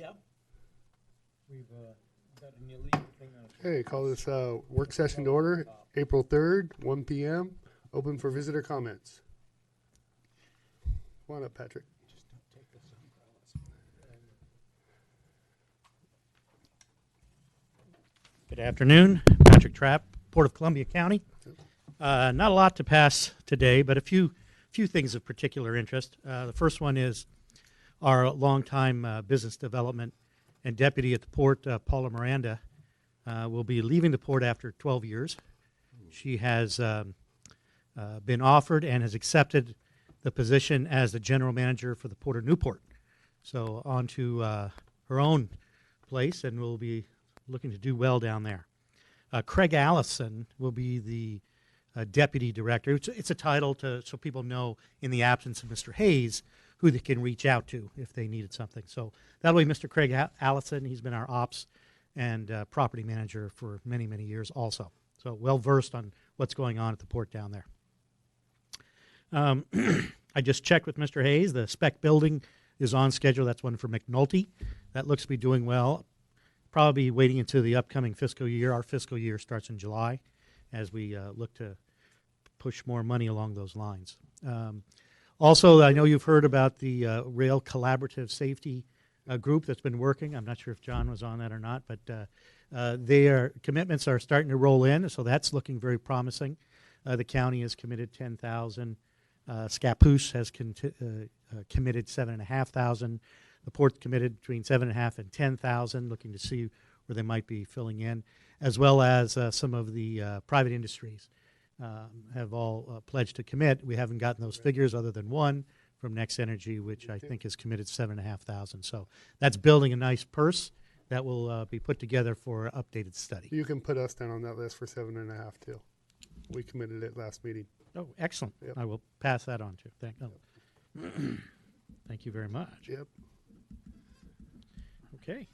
Yep. We've got an illegal thing on it. Okay, call this work session to order, April 3rd, 1 p.m., open for visitor comments. Come on up, Patrick. Just don't take this umbrellas. Good afternoon, Patrick Trapp, Port of Columbia County. Not a lot to pass today, but a few things of particular interest. The first one is our longtime business development and deputy at the port, Paula Miranda, will be leaving the port after 12 years. She has been offered and has accepted the position as the general manager for the Port of Newport. So on to her own place, and will be looking to do well down there. Craig Allison will be the deputy director. It's a title so people know, in the absence of Mr. Hayes, who they can reach out to if they needed something. So that'll be Mr. Craig Allison. He's been our ops and property manager for many, many years also. So well-versed on what's going on at the port down there. I just checked with Mr. Hayes. The spec building is on schedule. That's one for McNulty. That looks to be doing well. Probably waiting until the upcoming fiscal year. Our fiscal year starts in July as we look to push more money along those lines. Also, I know you've heard about the Rail Collaborative Safety group that's been working. I'm not sure if John was on that or not, but their commitments are starting to roll in, so that's looking very promising. The county has committed $10,000. Scappoose has committed $7,500. The port's committed between $7,500 and $10,000, looking to see where they might be filling in, as well as some of the private industries have all pledged to commit. We haven't gotten those figures other than one from Next Energy, which I think has committed $7,500. So that's building a nice purse that will be put together for an updated study. You can put us down on that list for 7.5 too. We committed it last meeting. Oh, excellent. Yep. I will pass that on to you. Thank you very much. Yep. Okay.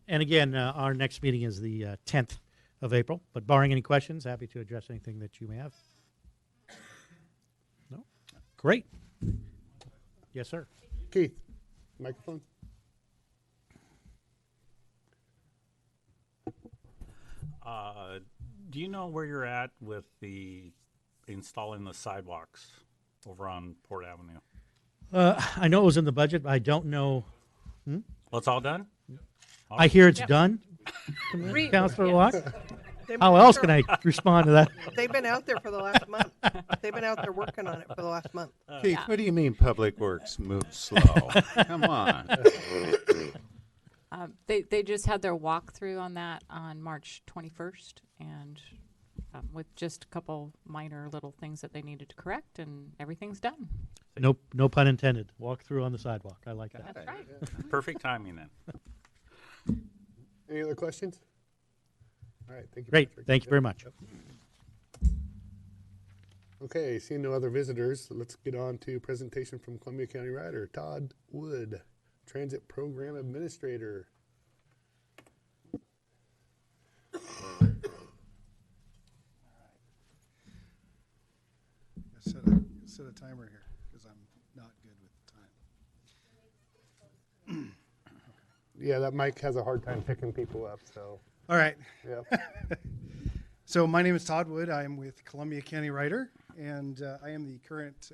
And again, our next meeting is the 10th of April, but barring any questions, happy to address anything that you may have. No? Great. Yes, sir. Keith, microphone. Do you know where you're at with the installing the sidewalks over on Port Avenue? I know it was in the budget, but I don't know. Well, it's all done? I hear it's Yep. done, Councilor Locke. They've How been else out can there- I respond to that? They've been out there for the last month. They've been out there working on it for the last month. Keith, what do you mean Public Works moves slow? Come on. They just had their walkthrough on that on March 21st, and with just a couple minor little things that they needed to correct, and everything's done. No pun intended. Walk through on the sidewalk. I like that. That's right. Perfect timing then. Any other questions? All right, thank you. Great. Patrick. Thank you very much. Yep. Okay, seeing no other visitors, let's get on to presentation from Columbia County Rider, Todd Wood, Transit Program Administrator. Set a timer here because I'm not good with time. Yeah, that mic has a hard time picking people up, so, All right. yeah. So my name is Todd Wood. I am with Columbia County Rider, and I am the current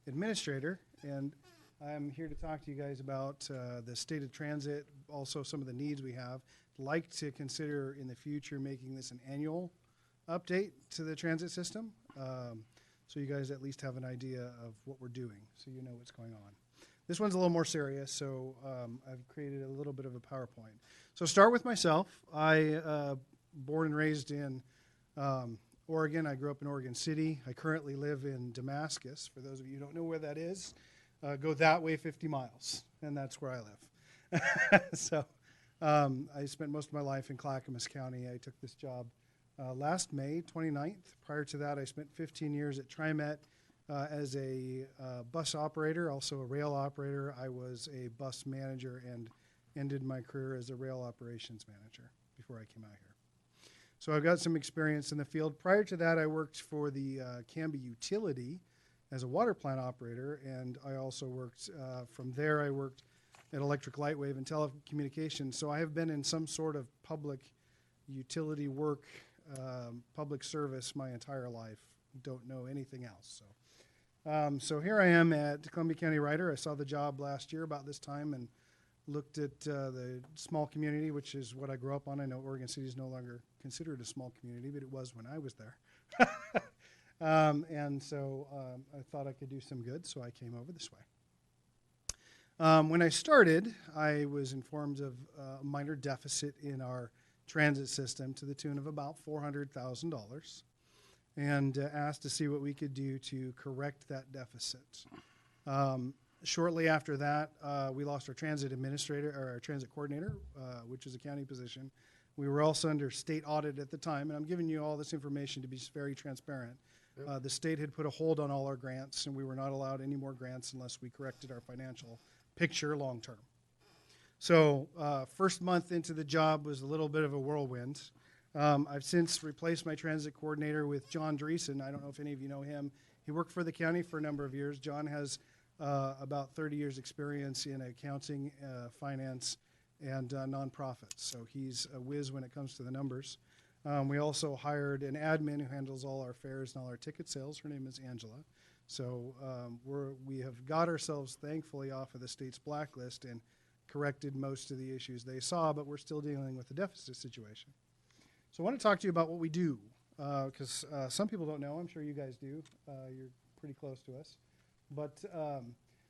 administrator. And I'm here to talk to you guys about the state of transit, also some of the needs we have. Like to consider in the future making this an annual update to the transit system, so you guys at least have an idea of what we're doing, so you know what's going on. This one's a little more serious, so I've created a little bit of a PowerPoint. So start with myself. I born and raised in Oregon. I grew up in Oregon City. I currently live in Damascus. For those of you who don't know where that is, go that way 50 miles, and that's where I live. So I spent most of my life in Clackamas County. I took this job last May 29th. Prior to that, I spent 15 years at TriMet as a bus operator, also a rail operator. I was a bus manager and ended my career as a rail operations manager before I came out here. So I've got some experience in the field. Prior to that, I worked for the Canby Utility as a water plant operator, and I also worked, from there I worked at Electric Lightwave and telecommunications. So I have been in some sort of public utility work, public service my entire life. Don't know anything else. So here I am at Columbia County Writer. I saw the job last year about this time and looked at the small community, which is what I grew up on. I know Oregon City is no longer considered a small community, but it was when I was there. And so I thought I could do some good, so I came over this way. When I started, I was informed of a minor deficit in our transit system to the tune of about $400,000, and asked to see what we could do to correct that deficit. Shortly after that, we lost our transit administrator, or our transit coordinator, which is a county position. We were also under state audit at the time, and I'm giving you all this information to be very transparent. The state had put a hold on all our grants, and we were not allowed any more grants unless we corrected our financial picture long term. So first month into the job was a little bit of a whirlwind. I've since replaced my transit coordinator with John Dreesen. I don't know if any of you know him. He worked for the county for a number of years. John has about 30 years experience in accounting, finance, and nonprofits. So he's a whiz when it comes to the numbers. We also hired an admin who handles all our fares and all our ticket sales. Her name is Angela. So we have got ourselves, thankfully, off of the state's blacklist and corrected most of the issues they saw, but we're still dealing with the deficit situation. So I want to talk to you about what we do, because some people don't know. I'm sure you guys do. You're pretty close to us. But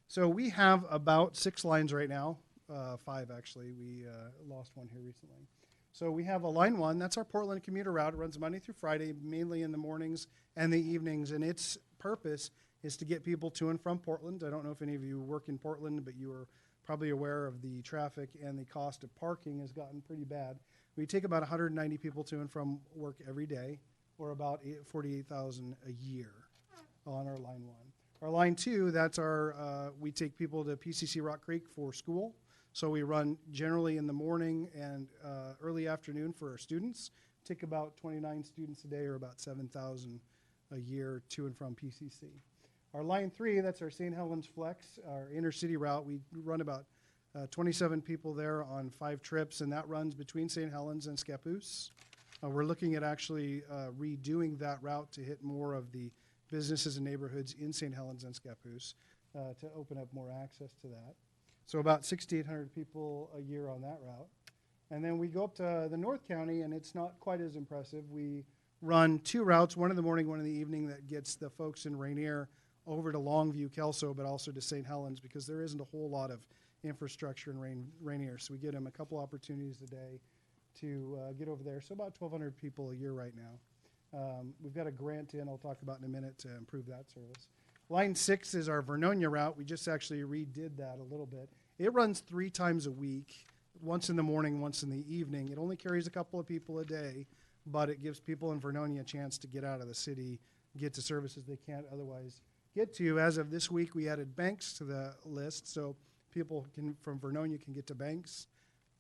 so we have about 6 lines right now, 5 actually. We lost one here recently. So we have a line 1. That's our Portland commuter route. It runs Monday through Friday, mainly in the mornings and the evenings, and its purpose is to get people to and from Portland. I don't know if any of you work in Portland, but you are probably aware of the traffic and the cost of parking has gotten pretty bad. We take about 190 people to and from work every day, or about 48,000 a year on our line 1. Our line 2, that's our, we take people to PCC Rock Creek for school. So we run generally in the morning and early afternoon for our students. Take about 29 students a day, or about 7,000 a year to and from PCC. Our line 3, that's our St. Helens Flex, our inner city route. We run about 27 people there on 5 trips, and that runs between St. Helens and Scappoose. We're looking at actually redoing that route to hit more of the businesses and neighborhoods in St. Helens and Scappoose to open up more access to that. So about 6,800 people a year on that route. And then we go up to the North County, and it's not quite as impressive. We run 2 routes, one in the morning, one in the evening, that gets the folks in Rainier over to Longview, Kelso, but also to St. Helens, because there isn't a whole lot of infrastructure in Rainier. So we get them a couple opportunities a day to get over there. So about 1,200 people a year right now. We've got a grant in, I'll talk about in a minute, to improve that service. Line 6 is our Vernonia route. We just actually redid that a little bit. It runs 3 times a week, once in the morning, once in the evening. It only carries a couple of people a day, but it gives people in Vernonia a chance to get out of the city, get to services they can't otherwise get to. As of this week, we added Banks to the list, so people from Vernonia can get to Banks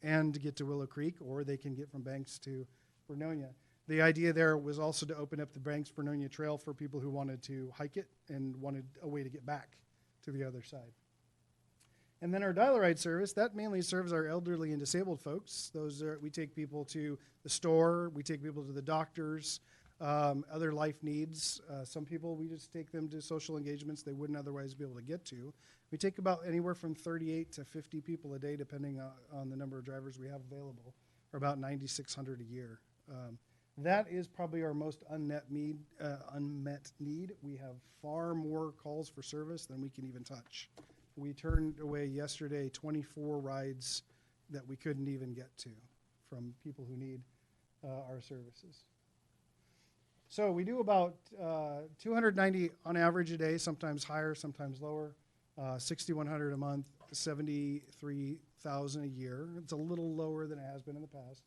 and get to Willow Creek, or they can get from Banks to Vernonia. The idea there was also to open up the Banks-Vernonia Trail for people who wanted to hike it and wanted a way to get back to the other side. And then our Dial-A-Ride service, that mainly serves our elderly and disabled folks. We take people to the store, we take people to the doctors, other life needs. Some people, we just take them to social engagements they wouldn't otherwise be able to get to. We take about anywhere from 38 to 50 people a day, depending on the number of drivers we have available, or about 9,600 a year. That is probably our most unmet need. We have far more calls for service than we can even touch. We turned away yesterday 24 rides that we couldn't even get to from people who need our services. So we do about 290 on average a day, sometimes higher, sometimes lower, 6,100 a month, 73,000 a year. It's a little lower than it has been in the past.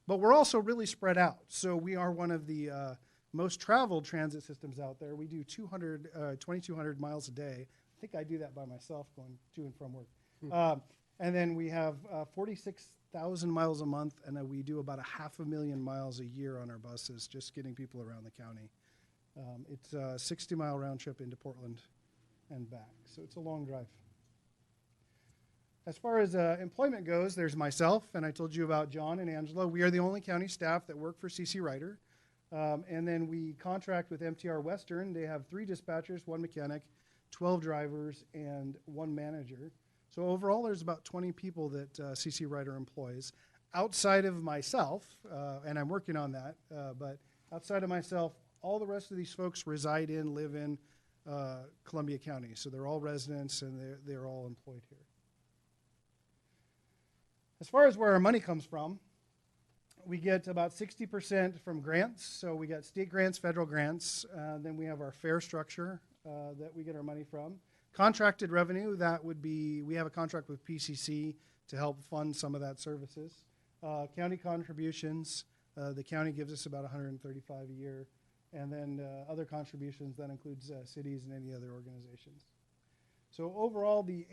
But we're also really spread out. So we are one of the most traveled transit systems out there. We do 2,200 miles a day. I think I do that by myself, going to and from work. And then we have 46,000 miles a month, and we do about 500,000 miles a year on our buses, just getting people around the county. It's a 60-mile round trip into Portland and back, so it's a long drive. As far as employment goes, there's myself, and I told you about John and Angela. We are the only county staff that work for CC Ryder. And then we contract with MTR Western. They have 3 dispatchers, 1 mechanic, 12 drivers, and 1 manager. So overall, there's about 20 people that CC Ryder employs. Outside of myself, and I'm working on that, but outside of myself, all the rest of these folks live in Columbia County. So they're all residents, and they're all employed here. As far as where our money comes from, we get about 60% from grants. So we got state grants, federal grants. Then we have our fare structure that we get our money from. Contracted revenue, that would be, we have a contract with PCC to help fund some of that services. County contributions, the county gives us about $135 a year. And then other contributions, that includes cities and any other organizations. So overall, the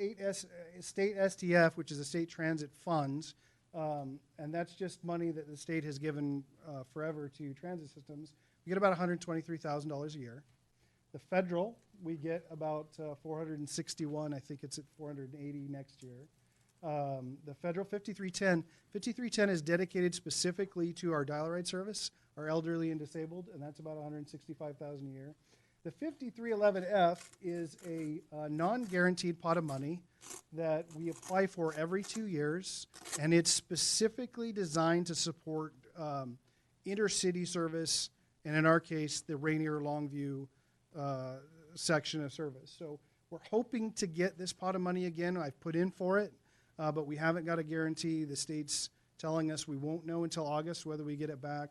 state STF, which is a state transit funds, and that's just money that the state has given forever to transit systems, we get about $123,000 a year. The federal, we get about 461, I think it's at 480 next year. The federal 5310 is dedicated specifically to our dial-a-ride service, our elderly and disabled, and that's about $165,000 a year. The 5311F is a non-guaranteed pot of money that we apply for every 2 years, and it's specifically designed to support intercity service, and in our case, the Rainier-Longview section of service. So we're hoping to get this pot of money again. I've put in for it, but we haven't got a guarantee. The state's telling us we won't know until August whether we get it back.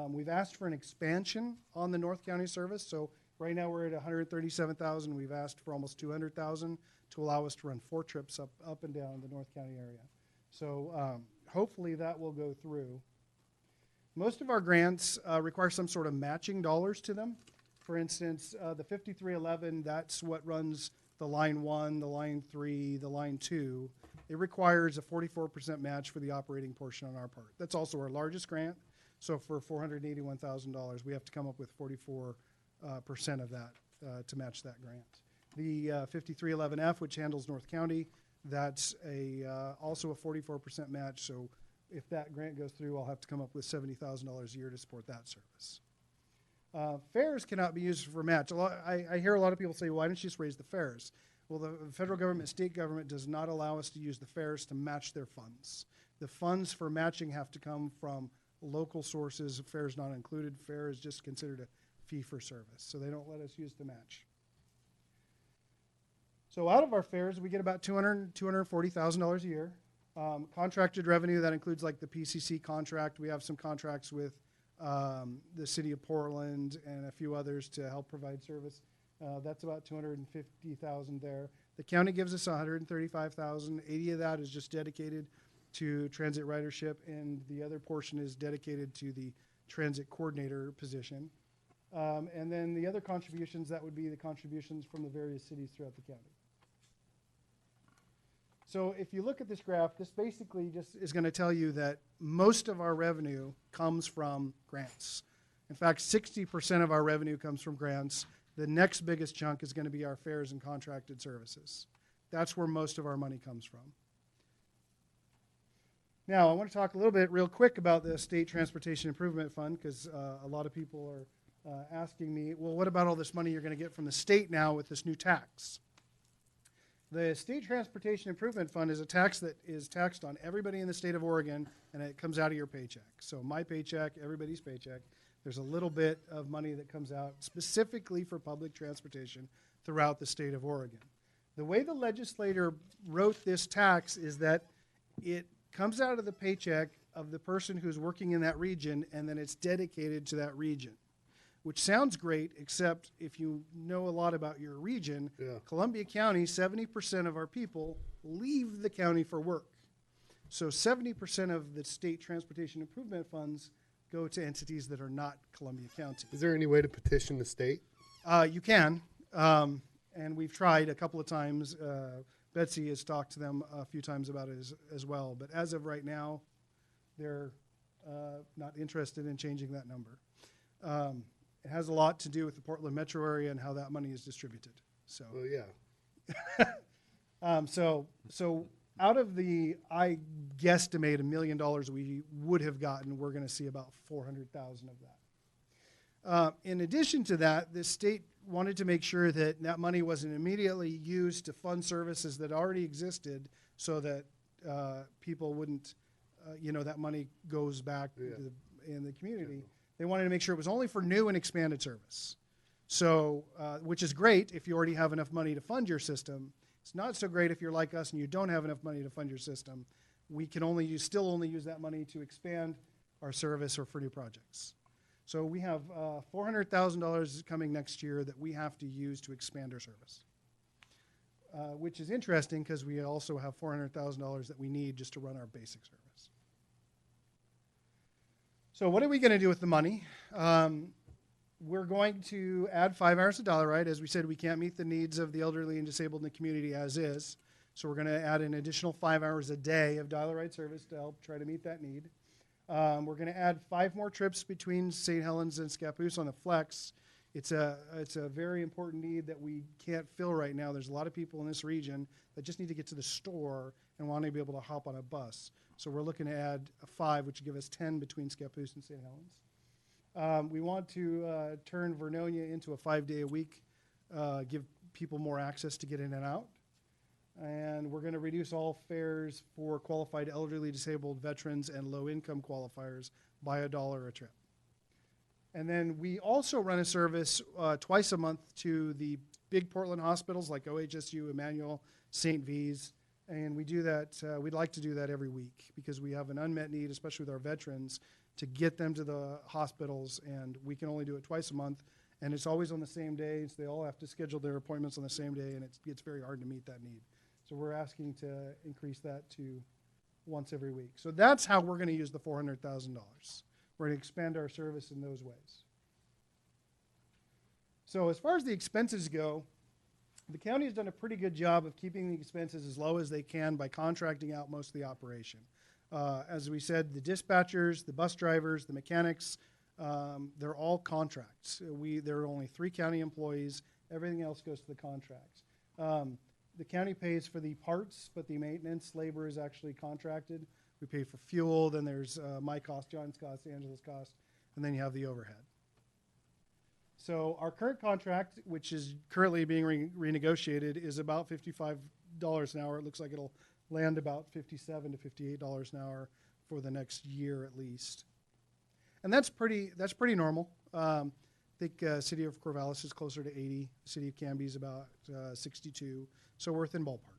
We've asked for an expansion on the North County service, so right now we're at 137,000. We've asked for almost 200,000 to allow us to run 4 trips up and down the North County area. So hopefully that will go through. Most of our grants require some sort of matching dollars to them. For instance, the 5311, that's what runs the Line 1, the Line 3, the Line 2. It requires a 44% match for the operating portion on our part. That's also our largest grant. So for $481,000, we have to come up with 44% of that to match that grant. The 5311F, which handles North County, that's also a 44% match. So if that grant goes through, I'll have to come up with $70,000 a year to support that service. Fares cannot be used for match. I hear a lot of people say, why don't you just raise the fares? Well, the federal government, state government does not allow us to use the fares to match their funds. The funds for matching have to come from local sources. Fares not included. Fare is just considered a fee for service, so they don't let us use the match. So out of our fares, we get about $240,000 a year. Contracted revenue, that includes like the PCC contract. We have some contracts with the city of Portland and a few others to help provide service. That's about $250,000 there. The county gives us $135,000. $80,000 of that is just dedicated to transit ridership, and the other portion is dedicated to the transit coordinator position. And then the other contributions, that would be the contributions from the various cities throughout the county. So if you look at this graph, this basically just is going to tell you that most of our revenue comes from grants. In fact, 60% of our revenue comes from grants. The next biggest chunk is going to be our fares and contracted services. That's where most of our money comes from. Now, I want to talk a little bit real quick about the State Transportation Improvement Fund, because a lot of people are asking me, well, what about all this money you're going to get from the state now with this new tax? The State Transportation Improvement Fund is a tax that is taxed on everybody in the state of Oregon, and it comes out of your paycheck. So my paycheck, everybody's paycheck, there's a little bit of money that comes out specifically for public transportation throughout the state of Oregon. The way the legislator wrote this tax is that it comes out of the paycheck of the person who's working in that region, and then it's dedicated to that region, which sounds great, except if you know a lot about your region, Columbia County, 70% of our people leave the county for work. So 70% of the state transportation improvement funds go to entities that are not Columbia County. Is there any way to petition the state? You can, and we've tried a couple of times. Betsy has talked to them a few times about it as well. But as of right now, they're not interested in changing that number. It has a lot to do with the Portland metro area and how that money is distributed. So, Well, yeah. so out of the, I guesstimate $1 million we would have gotten, we're going to see about 400,000 of that. In addition to that, the state wanted to make sure that that money wasn't immediately used to fund services that already existed, so that people wouldn't, that money goes back in the community. They wanted to make sure it was only for new and expanded service. So, which is great if you already have enough money to fund your system. It's not so great if you're like us and you don't have enough money to fund your system. We can still only use that money to expand our service or for new projects. So we have $400,000 coming next year that we have to use to expand our service, which is interesting because we also have $400,000 that we need just to run our basic service. So what are we going to do with the money? We're going to add 5 hours of Dial-A-Ride. As we said, we can't meet the needs of the elderly and disabled in the community as is. So we're going to add an additional 5 hours a day of Dial-A-Ride service to help try to meet that need. We're going to add 5 more trips between St. Helens and Scappoose on the Flex. It's a very important need that we can't fill right now. There's a lot of people in this region that just need to get to the store and want to be able to hop on a bus. So we're looking to add 5, which would give us 10 between Scappoose and St. Helens. We want to turn Vernonia into a 5-day-a-week, give people more access to get in and out. And we're going to reduce all fares for qualified elderly, disabled, veterans, and low-income qualifiers by $1 a trip. And then we also run a service twice a month to the big Portland hospitals like OHSU, Emmanuel, St. V's. And we do that, we'd like to do that every week because we have an unmet need, especially with our veterans, to get them to the hospitals, and we can only do it twice a month, and it's always on the same day, so they all have to schedule their appointments on the same day, and it's very hard to meet that need. So we're asking to increase that to once every week. So that's how we're going to use the $400,000. We're going to expand our service in those ways. So as far as the expenses go, the county has done a pretty good job of keeping the expenses as low as they can by contracting out most of the operation. As we said, the dispatchers, the bus drivers, the mechanics, they're all contracts. There are only 3 county employees. Everything else goes to the contracts. The county pays for the parts, but the maintenance labor is actually contracted. We pay for fuel, then there's my cost, John's cost, Angela's cost, and then you have the overhead. So our current contract, which is currently being renegotiated, is about $55 an hour. It looks like it'll land about $57 to $58 an hour for the next year at least. And that's pretty normal. I think City of Corvallis is closer to 80. City of Canby is about 62. So we're within ballpark.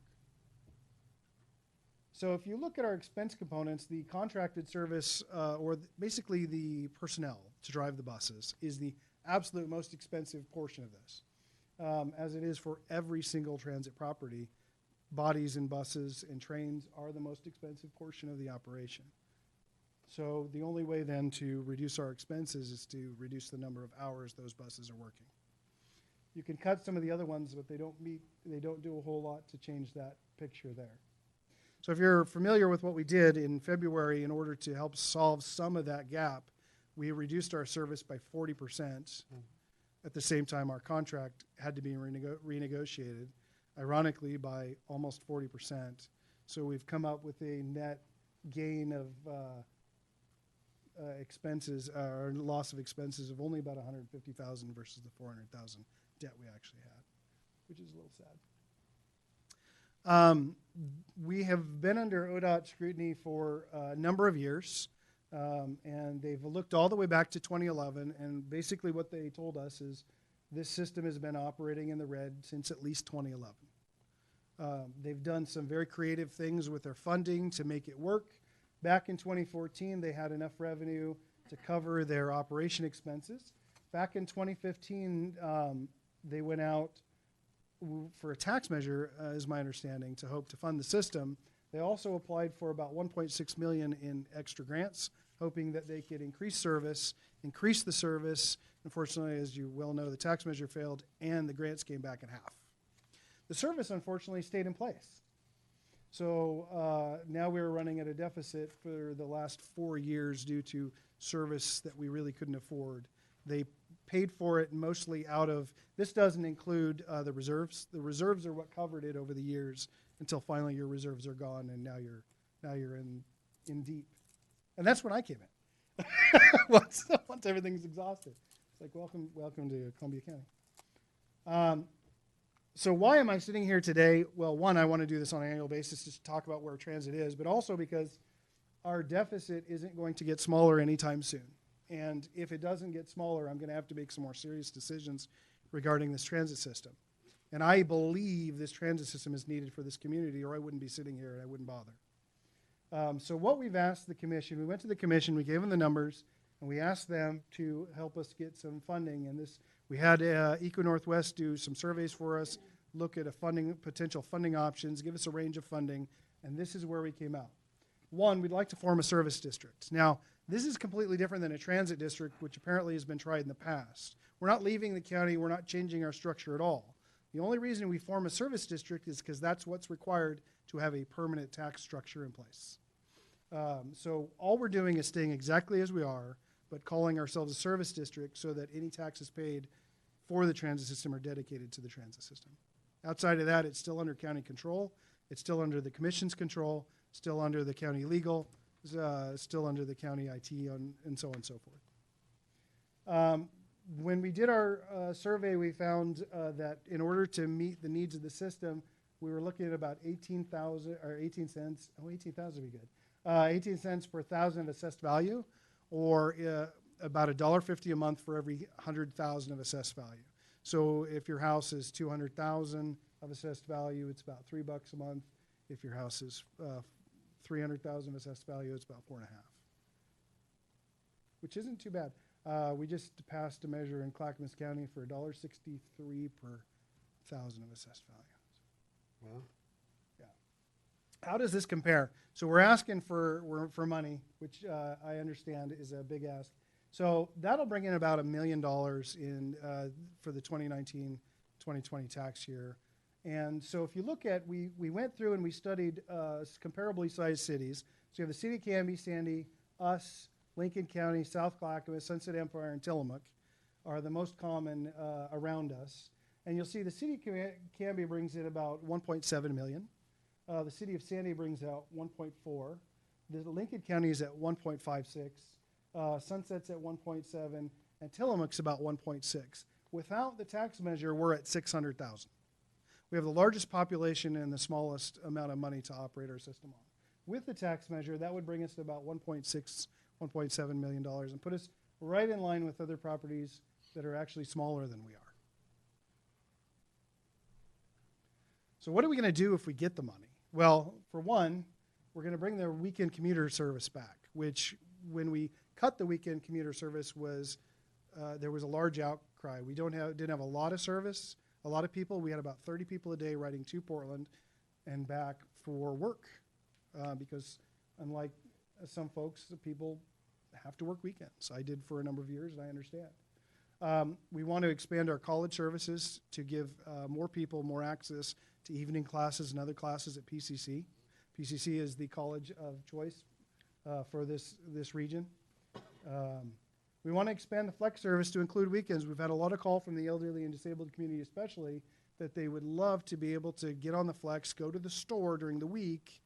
So if you look at our expense components, the contracted service, basically the personnel to drive the buses, is the absolute most expensive portion of this. As it is for every single transit property, bodies and buses and trains are the most expensive portion of the operation. So the only way then to reduce our expenses is to reduce the number of hours those buses are working. You can cut some of the other ones, but they don't do a whole lot to change that picture there. So if you're familiar with what we did in February, in order to help solve some of that gap, we reduced our service by 40%. At the same time, our contract had to be renegotiated, ironically, by almost 40%. So we've come up with a net gain of expenses, or loss of expenses of only about $150,000 versus the $400,000 debt we actually had, which is a little sad. We have been under ODOT scrutiny for a number of years, and they've looked all the way back to 2011, and basically what they told us is this system has been operating in the red since at least 2011. They've done some very creative things with their funding to make it work. Back in 2014, they had enough revenue to cover their operation expenses. Back in 2015, they went out for a tax measure, is my understanding, to hope to fund the system. They also applied for about $1.6 million in extra grants, hoping that they could increase the service. Unfortunately, as you well know, the tax measure failed and the grants came back in half. The service, unfortunately, stayed in place. So now we're running at a deficit for the last 4 years due to service that we really couldn't afford. They paid for it mostly out of, this doesn't include the reserves. The reserves are what covered it over the years until finally your reserves are gone and now you're in deep. And that's when I came in. once everything's exhausted. It's like, welcome to Columbia County. So why am I sitting here today? Well, one, I want to do this on an annual basis to talk about where transit is, but also because our deficit isn't going to get smaller anytime soon. And if it doesn't get smaller, I'm going to have to make some more serious decisions regarding this transit system. And I believe this transit system is needed for this community, or I wouldn't be sitting here and I wouldn't bother. So what we've asked the commission, we went to the commission, we gave them the numbers, and we asked them to help us get some funding. And we had Eco Northwest do some surveys for us, look at potential funding options, give us a range of funding, and this is where we came out. One, we'd like to form a service district. Now, this is completely different than a transit district, which apparently has been tried in the past. We're not leaving the county, we're not changing our structure at all. The only reason we form a service district is because that's what's required to have a permanent tax structure in place. So all we're doing is staying exactly as we are, but calling ourselves a service district so that any taxes paid for the transit system are dedicated to the transit system. Outside of that, it's still under county control. It's still under the commission's control, still under the county legal, still under the county IT, and so on and so forth. When we did our survey, we found that in order to meet the needs of the system, we were looking at about 18,000 or 18 cents. Oh, 18,000 would be good. 18 cents per thousand of assessed value, or about $1.50 a month for every 100,000 of assessed value. So if your house is 200,000 of assessed value, it's about $3 a month. If your house is 300,000 of assessed value, it's about $4.50, which isn't too bad. We just passed a measure in Clackamas County for $1.63 per thousand of assessed value. Wow. How does this compare? So we're asking for money, which I understand is a big ask. So that'll bring in about $1 million in for the 2019-2020 tax year. And so if you look at, we went through and we studied comparably sized cities. So you have the city of Canby, Sandy, us, Lincoln County, South Clackamas, Sunset Empire, and Tillamook are the most common around us. And you'll see the city of Canby brings in about 1.7 million. The city of Sandy brings out 1.4. The Lincoln County is at 1.56. Sunset's at 1.7, and Tillamook's about 1.6. Without the tax measure, we're at 600,000. We have the largest population and the smallest amount of money to operate our system on. With the tax measure, that would bring us to about 1.6, $1.7 million and put us right in line with other properties that are actually smaller than we are. So what are we going to do if we get the money? Well, for one, we're going to bring the weekend commuter service back, which when we cut the weekend commuter service was there was a large outcry. We didn't have a lot of service, a lot of people. We had about 30 people a day riding to Portland and back for work because unlike some folks, people have to work weekends. I did for a number of years, and I understand. We want to expand our college services to give more people more access to evening classes and other classes at PCC. PCC is the college of choice for this region. We want to expand the flex service to include weekends. We've had a lot of call from the elderly and disabled community especially that they would love to be able to get on the flex, go to the store during the week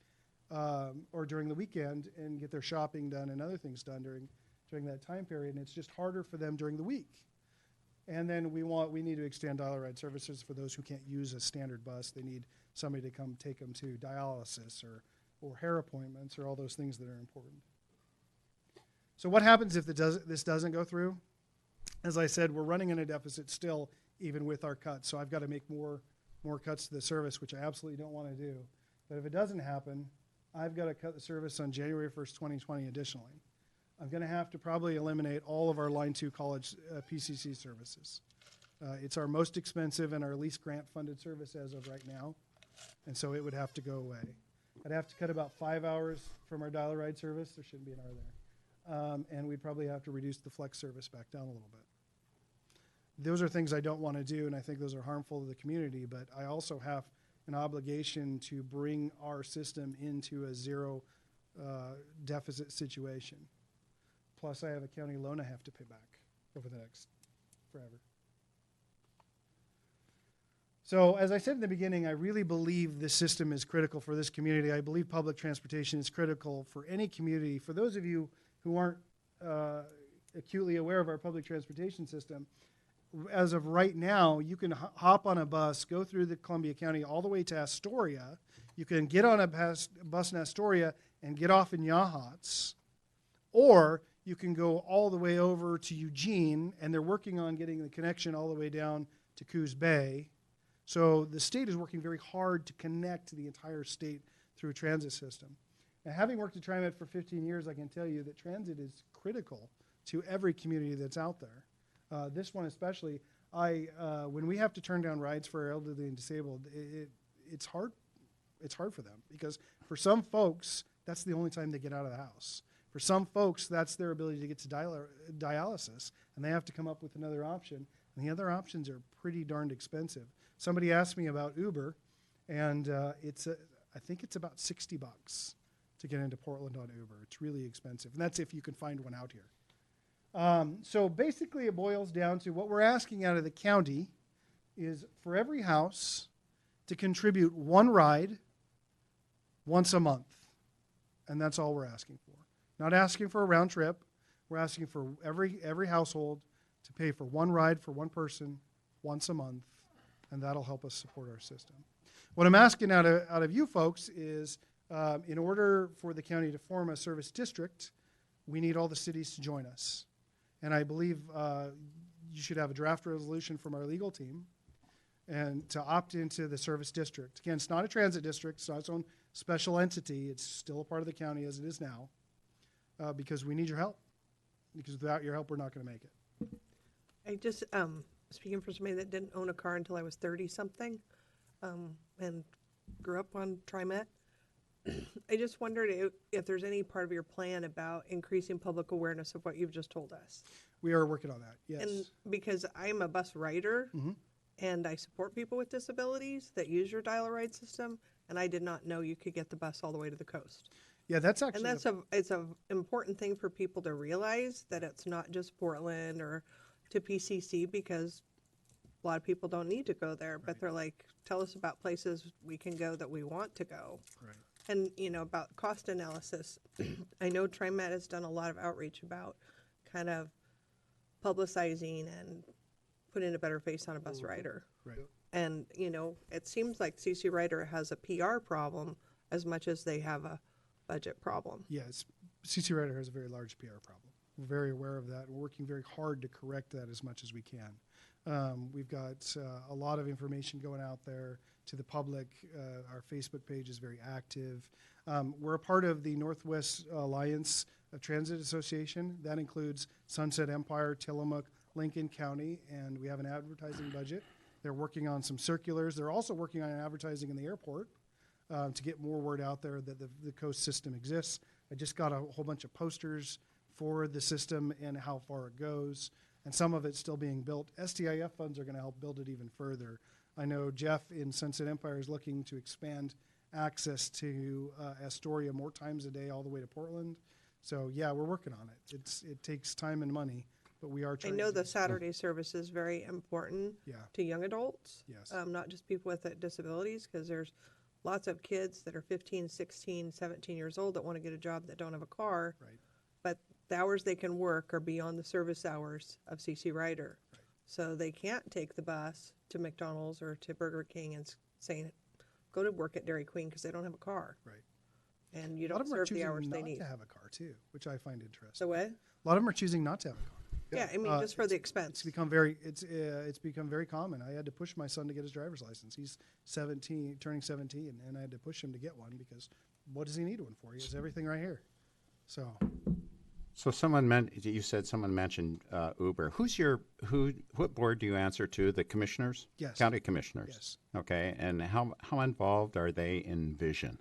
or during the weekend and get their shopping done and other things done during that time period. And it's just harder for them during the week. And then we need to extend dial ride services for those who can't use a standard bus. They need somebody to come take them to dialysis or hair appointments or all those things that are important. So what happens if this doesn't go through? As I said, we're running in a deficit still, even with our cuts. So I've got to make more cuts to the service, which I absolutely don't want to do. But if it doesn't happen, I've got to cut the service on January 1st, 2020 additionally. I'm going to have to probably eliminate all of our Line 2 college PCC services. It's our most expensive and our least grant-funded service as of right now, and so it would have to go away. I'd have to cut about 5 hours from our dial ride service. There shouldn't be an hour there. And we'd probably have to reduce the flex service back down a little bit. Those are things I don't want to do, and I think those are harmful to the community, but I also have an obligation to bring our system into a zero deficit situation. Plus, I have a county loan I have to pay back over the next forever. So, as I said in the beginning, I really believe this system is critical for this community. I believe public transportation is critical for any community. For those of you who aren't acutely aware of our public transportation system, as of right now, you can hop on a bus, go through the Columbia County all the way to Astoria. You can get on a bus in Astoria and get off in Yachats, or you can go all the way over to Eugene, and they're working on getting the connection all the way down to Coos Bay. So the state is working very hard to connect the entire state through a transit system. And having worked at TriMet for 15 years, I can tell you that transit is critical to every community that's out there. This one especially, when we have to turn down rides for our elderly and disabled, it's hard. It's hard for them because for some folks, that's the only time they get out of the house. For some folks, that's their ability to get to dialysis, and they have to come up with another option. And the other options are pretty darned expensive. Somebody asked me about Uber, and I think it's about $60 to get into Portland on Uber. It's really expensive, and that's if you can find one out here. So basically, it boils down to what we're asking out of the county is for every house to contribute one ride once a month, and that's all we're asking for. Not asking for a round trip. We're asking for every household to pay for one ride for one person once a month, and that'll help us support our system. What I'm asking out of you folks is, in order for the county to form a service district, we need all the cities to join us. And I believe you should have a draft resolution from our legal team and to opt into the service district. Again, it's not a transit district. It's not its own special entity. It's still a part of the county as it is now because we need your help. Because without your help, we're not going to make it. I just, speaking for somebody that didn't own a car until I was 30-something and grew up on TriMet, I just wondered if there's any part of your plan about increasing public awareness of what you've just told us. We are working on that, yes. And because I'm a bus rider and I support people with disabilities that use your dial-a-ride system, and I did not know you could get the bus all the way to the coast. Yeah, that's actually... And it's an important thing for people to realize that it's not just Portland or to PCC, because a lot of people don't need to go there, but they're like, tell us about places we can go that we want to go. Right. And, about cost analysis, I know TriMet has done a lot of outreach about kind of publicizing and putting a better face on a bus rider. Right. And, it seems like CC Rider has a PR problem as much as they have a budget problem. Yes, CC Rider has a very large PR problem. We're very aware of that. We're working very hard to correct that as much as we can. We've got a lot of information going out there to the public. Our Facebook page is very active. We're a part of the Northwest Alliance of Transit Association. That includes Sunset Empire, Tillamook, Lincoln County, and we have an advertising budget. They're working on some circulars. They're also working on advertising in the airport to get more word out there that the coast system exists. I just got a whole bunch of posters for the system and how far it goes, and some of it's still being built. STIF funds are going to help build it even further. I know Jeff in Sunset Empire is looking to expand access to Astoria more times a day all the way to Portland. So, yeah, we're working on it. It takes time and money, but we are I trying know to the Saturday service is very important to young adults, Yes. Not just people with disabilities, because there's lots of kids that are 15, 16, 17 years old that want to get a job that don't have a car. Right. But the hours they can work are beyond the service hours of CC Rider. Right. So they can't take the bus to McDonald's or to Burger King and say, go to work at Dairy Queen because they don't have a car. Right. And you A lot don't of them are serve the choosing hours not they need. to have a car, too, which I find interesting. So what? A lot of them are choosing not to have a car. Yeah, I mean, just for the expense. It's become very common. I had to push my son to get his driver's license. He's 17, turning 17, and I had to push him to get one because what does he need one for? He has everything right here. So So you said someone mentioned Uber. What board do you answer to? The commissioners? Yes. County commissioners? Yes. Okay, and how involved are they in vision?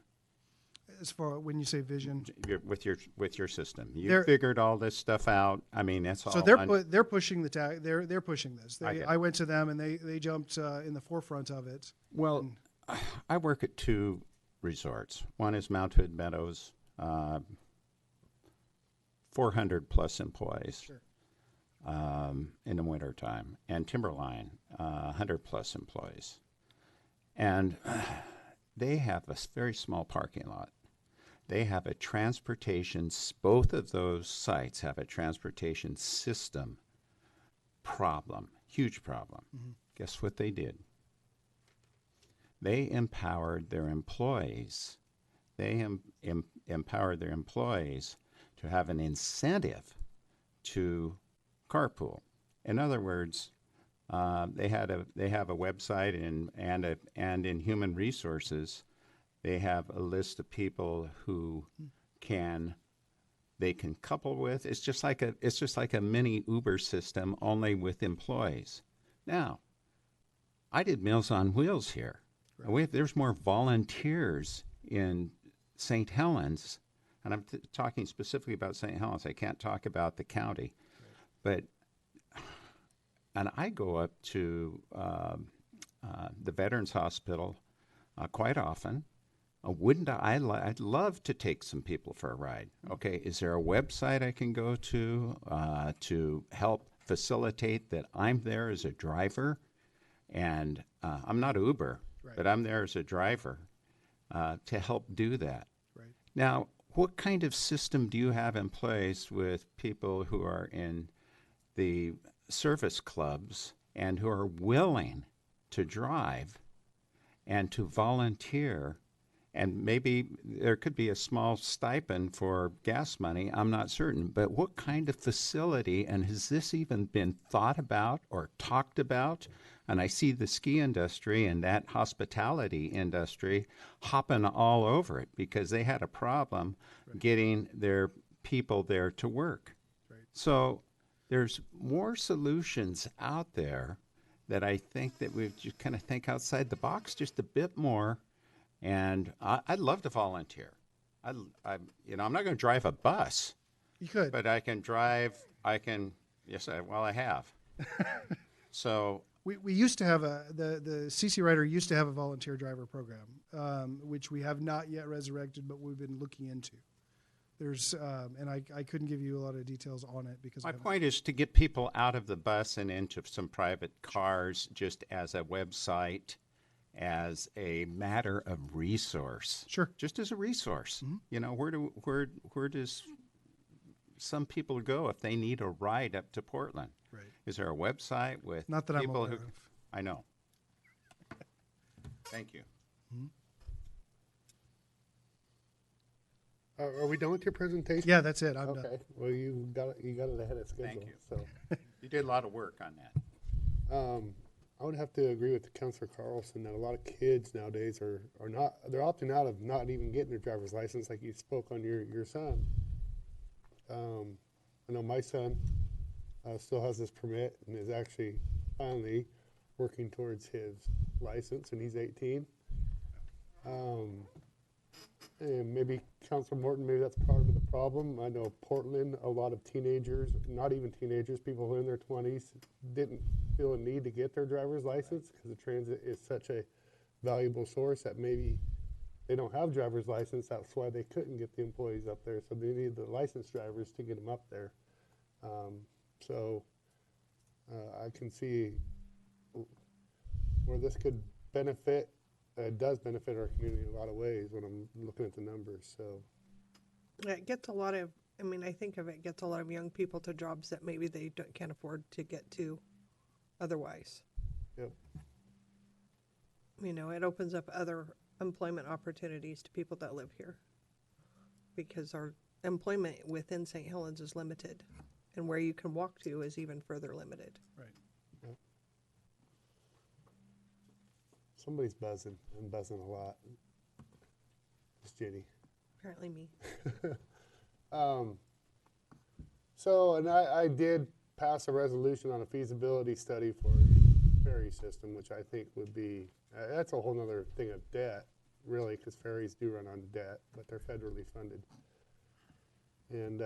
as far when you say vision, With your system? You They're- figured all this stuff out? I mean, that's all. so they're pushing the tag. They're pushing this. I get it. I went to them and they jumped in the forefront of it. Well, I work at two resorts. One is Mount Hood Meadows, 400 plus employees Sure. in the wintertime, and Timberline, 100 plus employees. And they have a very small parking lot. They have a transportation, both of those sites have a transportation system problem, huge problem. Guess what they did? They empowered their employees. They empowered their employees to have an incentive to carpool. In other words, they have a website and in human resources, they have a list of people who they can couple with. It's just like a mini Uber system, only with employees. Now, I did Meals on Wheels here. Right. There's more volunteers in St. Helens, and I'm talking specifically about St. Helens. I can't talk about the county, but and I go up to the Veterans Hospital quite often. I'd love to take some people for a ride. Okay, is there a website I can go to help facilitate that I'm there as a driver? And I'm not Uber, right, but I'm there as a driver to help do that. Right. Now, what kind of system do you have in place with people who are in the service clubs and who are willing to drive and to volunteer? And maybe there could be a small stipend for gas money. I'm not certain. But what kind of facility, and has this even been thought about or talked about? And I see the ski industry and that hospitality industry hopping all over it because they had a problem getting their people there to work. Right. So there's more solutions out there that I think that we just kind of think outside the box just a bit more. And I'd love to volunteer. I'm not going to drive a bus. You could. But I can drive, yes, I have. So. We used to have the CC Rider used to have a volunteer driver program, which we have not yet resurrected, but we've been looking into. There's, and I couldn't give you a lot of details on it because my point is to get people out of the bus and into some private cars just as a website, as a matter of resource. Sure. Just as a resource. Mm-hmm. You know, where does some people go if they need a ride up to Portland? Right. Is there a website with not that people I'm aware who? of. I know. Thank you. Mm-hmm. Are we done with your presentation? Yeah, that's it. I'm done. Okay. Well, you got it ahead of schedule. Thank you. So you did a lot of work on that. I would have to agree with Councilor Carlson that a lot of kids nowadays are not, they're opting out of not even getting their driver's license, like you spoke on your son. I know my son still has his permit and is actually finally working towards his license, and he's 18. And maybe Councilor Morton, maybe that's part of the problem. I know Portland, a lot of teenagers, not even teenagers, people who are in their 20s, didn't feel a need to get their driver's license because the transit is such a valuable source that maybe they don't have driver's license. That's why they couldn't get the employees up there. So they need the licensed drivers to get them up there. I can see where this could benefit. It does benefit our community in a lot of ways when I'm looking at the numbers. So it gets a lot of, I think of it gets a lot of young people to jobs that maybe they can't afford to get to otherwise. Yep. It opens up other employment opportunities to people that live here because our employment within St. Helens is limited, and where you can walk to is even further limited. Right. Yep. Somebody's buzzing. I'm buzzing a lot. It's Jenny. Apparently me. And I did pass a resolution on a feasibility study for a ferry system, which I think would be, that's a whole nother thing of debt, really, because ferries do run on debt, but they're federally funded. And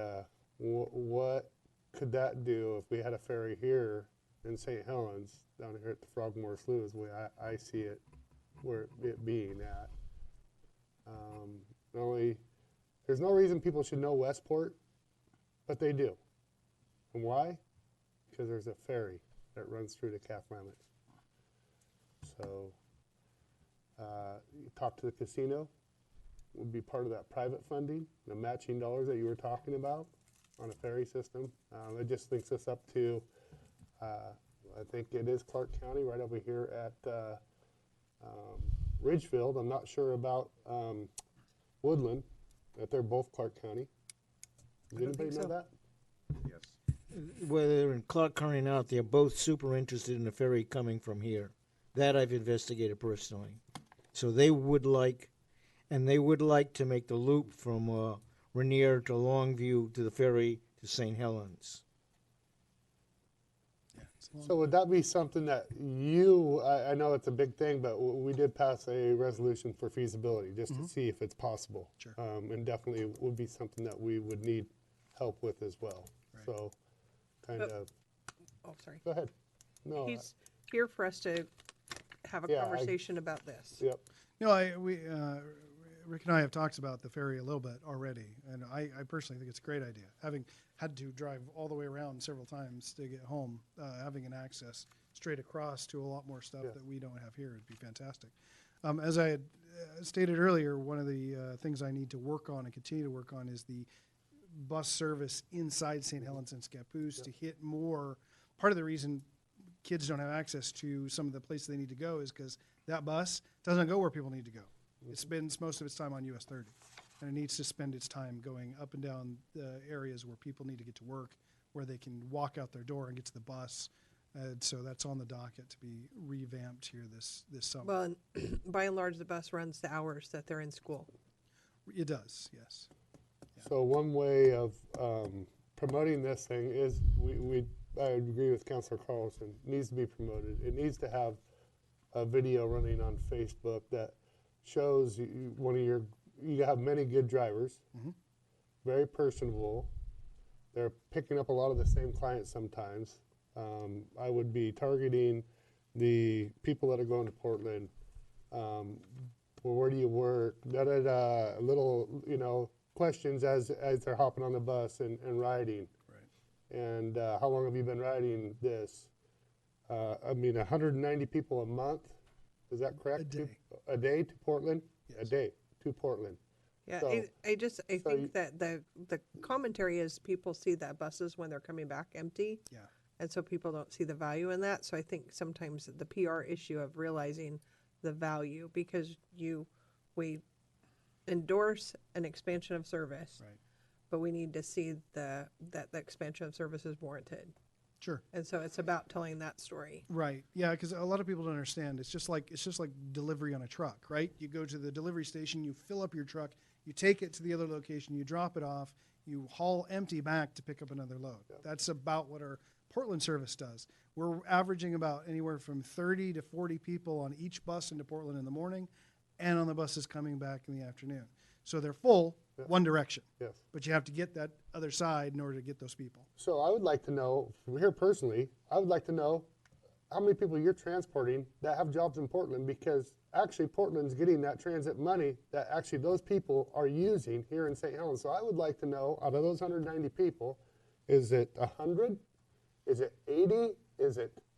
what could that do if we had a ferry here in St. Helens, down here at the Frogmore Slough is the way I see it, where it being at. There's no reason people should know Westport, but they do. And why? Because there's a ferry that runs through the Calf Lamet. So talk to the casino, would be part of that private funding, the matching dollars that you were talking about on a ferry system. It just links us up to, I think it is Clark County, right over here at Ridgefield. I'm not sure about Woodland, that they're both Clark County. Does don't think anybody know so. that? Whether in Clark County or not, they're both super interested in the ferry coming from here. That I've investigated personally. So they would like to make the loop from Rainier to Longview to the ferry to St. Helens. So would that be something that you, I know it's a big thing, but we did pass a resolution for feasibility just to see if it's possible. Sure. And definitely would be something that we would need help with as well. So kind But- of, Oh, sorry. go ahead. No, He's here for us to have a Yeah, conversation about this. yep. No, Rick and I have talked about the ferry a little bit already, and I personally think it's a great idea. Having had to drive all the way around several times to get home, having an access straight across to a lot more stuff Yeah. that we don't have here would be fantastic. As I had stated earlier, one of the things I need to work on and continue to work on is the bus service inside St. Helens and Scappoose to hit more. Part of the reason kids don't have access to some of the places they need to go is because that bus doesn't go where people need to go. It spends most of its time on US 30, and it needs to spend its time going up and down the areas where people need to get to work, where they can walk out their door and get to the bus. So that's on the docket to be revamped here this summer. Well, and by and large, the bus runs the hours that they're in school. It does, yes. So one way of promoting this thing is, I agree with Councilor Carlson, it needs to be promoted. It needs to have a video running on Facebook that shows you have many good drivers, very personable. They're picking up a lot of the same clients sometimes. I would be targeting the people that are going to Portland. Well, where do you work? Little, questions as they're hopping on the bus and riding. Right. And how long have you been riding this? 190 people a month. Is that correct? A day. A day to Portland? Yes. A day to Portland. Yeah, So- I so think that the commentary is people see that buses when they're coming back empty. Yeah. And so people don't see the value in that. So I think sometimes the PR issue of realizing the value, because we endorse an expansion of service, Right. but we need to see that the expansion of service is warranted. Sure. And so it's about telling that story. Right. Yeah, because a lot of people don't understand. It's just like delivery on a truck, right? You go to the delivery station, you fill up your truck, you take it to the other location, you drop it off, you haul empty back to pick up another load. That's about what our Portland service does. We're averaging about anywhere from 30 to 40 people on each bus into Portland in the morning, and on the buses coming back in the afternoon. So they're full, one direction, Yes. but you have to get that other side in order to get those people. So I would like to know, from here personally, I would like to know how many people you're transporting that have jobs in Portland, because actually Portland's getting that transit money that actually those people are using here in St. Helens. So I would like to know, out of those 190 people, is it 100? Is it 80?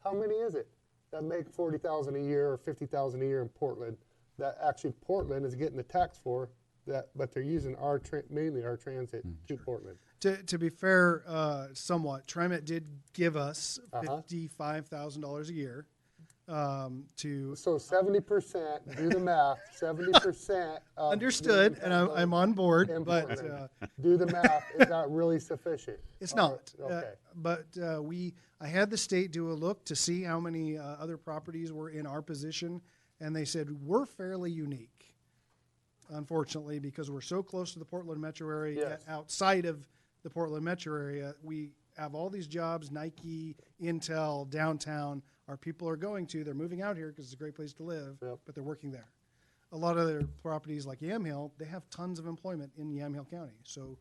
How many is it that make 40,000 a year or 50,000 a year in Portland that actually Portland is getting the tax for that, but they're using mainly our transit to Portland? To be fair, somewhat, TriMet did give us Uh-huh. $55,000 a year to So 70%, do the math, 70% of. understood, and I'm on board, in but Portland. Do the math, is that really sufficient? it's All not. right, Okay, But I had the state do a look to see how many other properties were in our position, and they said we're fairly unique. Unfortunately, because we're so close to the Portland metro area, yet Yes. outside of the Portland metro area, we have all these jobs, Nike, Intel, downtown, our people are going to. They're moving out here because it's a great place to live, Yep. but they're working there. A lot of their properties like Yamhill, they have tons of employment in Yamhill County, so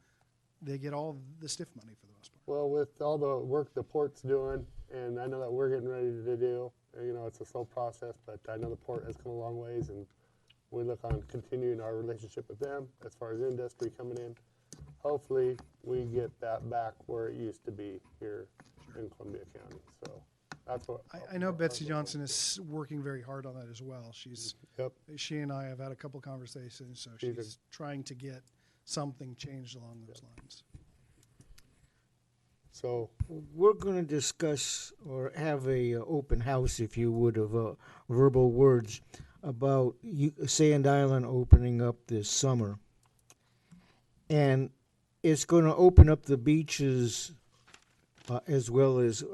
they get all the stiff money for the most part. well, with all the work the port's doing, and I know that we're getting ready to do, it's a slow process, but I know the port has come a long ways, and we look on continuing our relationship with them as far as industry coming in. Hopefully, we get that back where it used to be here in Columbia County. So That's what. I know Betsy Johnson is working very hard on that as well. Yep. She and I have had a couple conversations, so She's a- she's trying to get something changed along those lines. So, We're going to discuss or have a open house, if you would, of verbal words about Sand Island opening up this summer. And it's going to open up the beaches as well as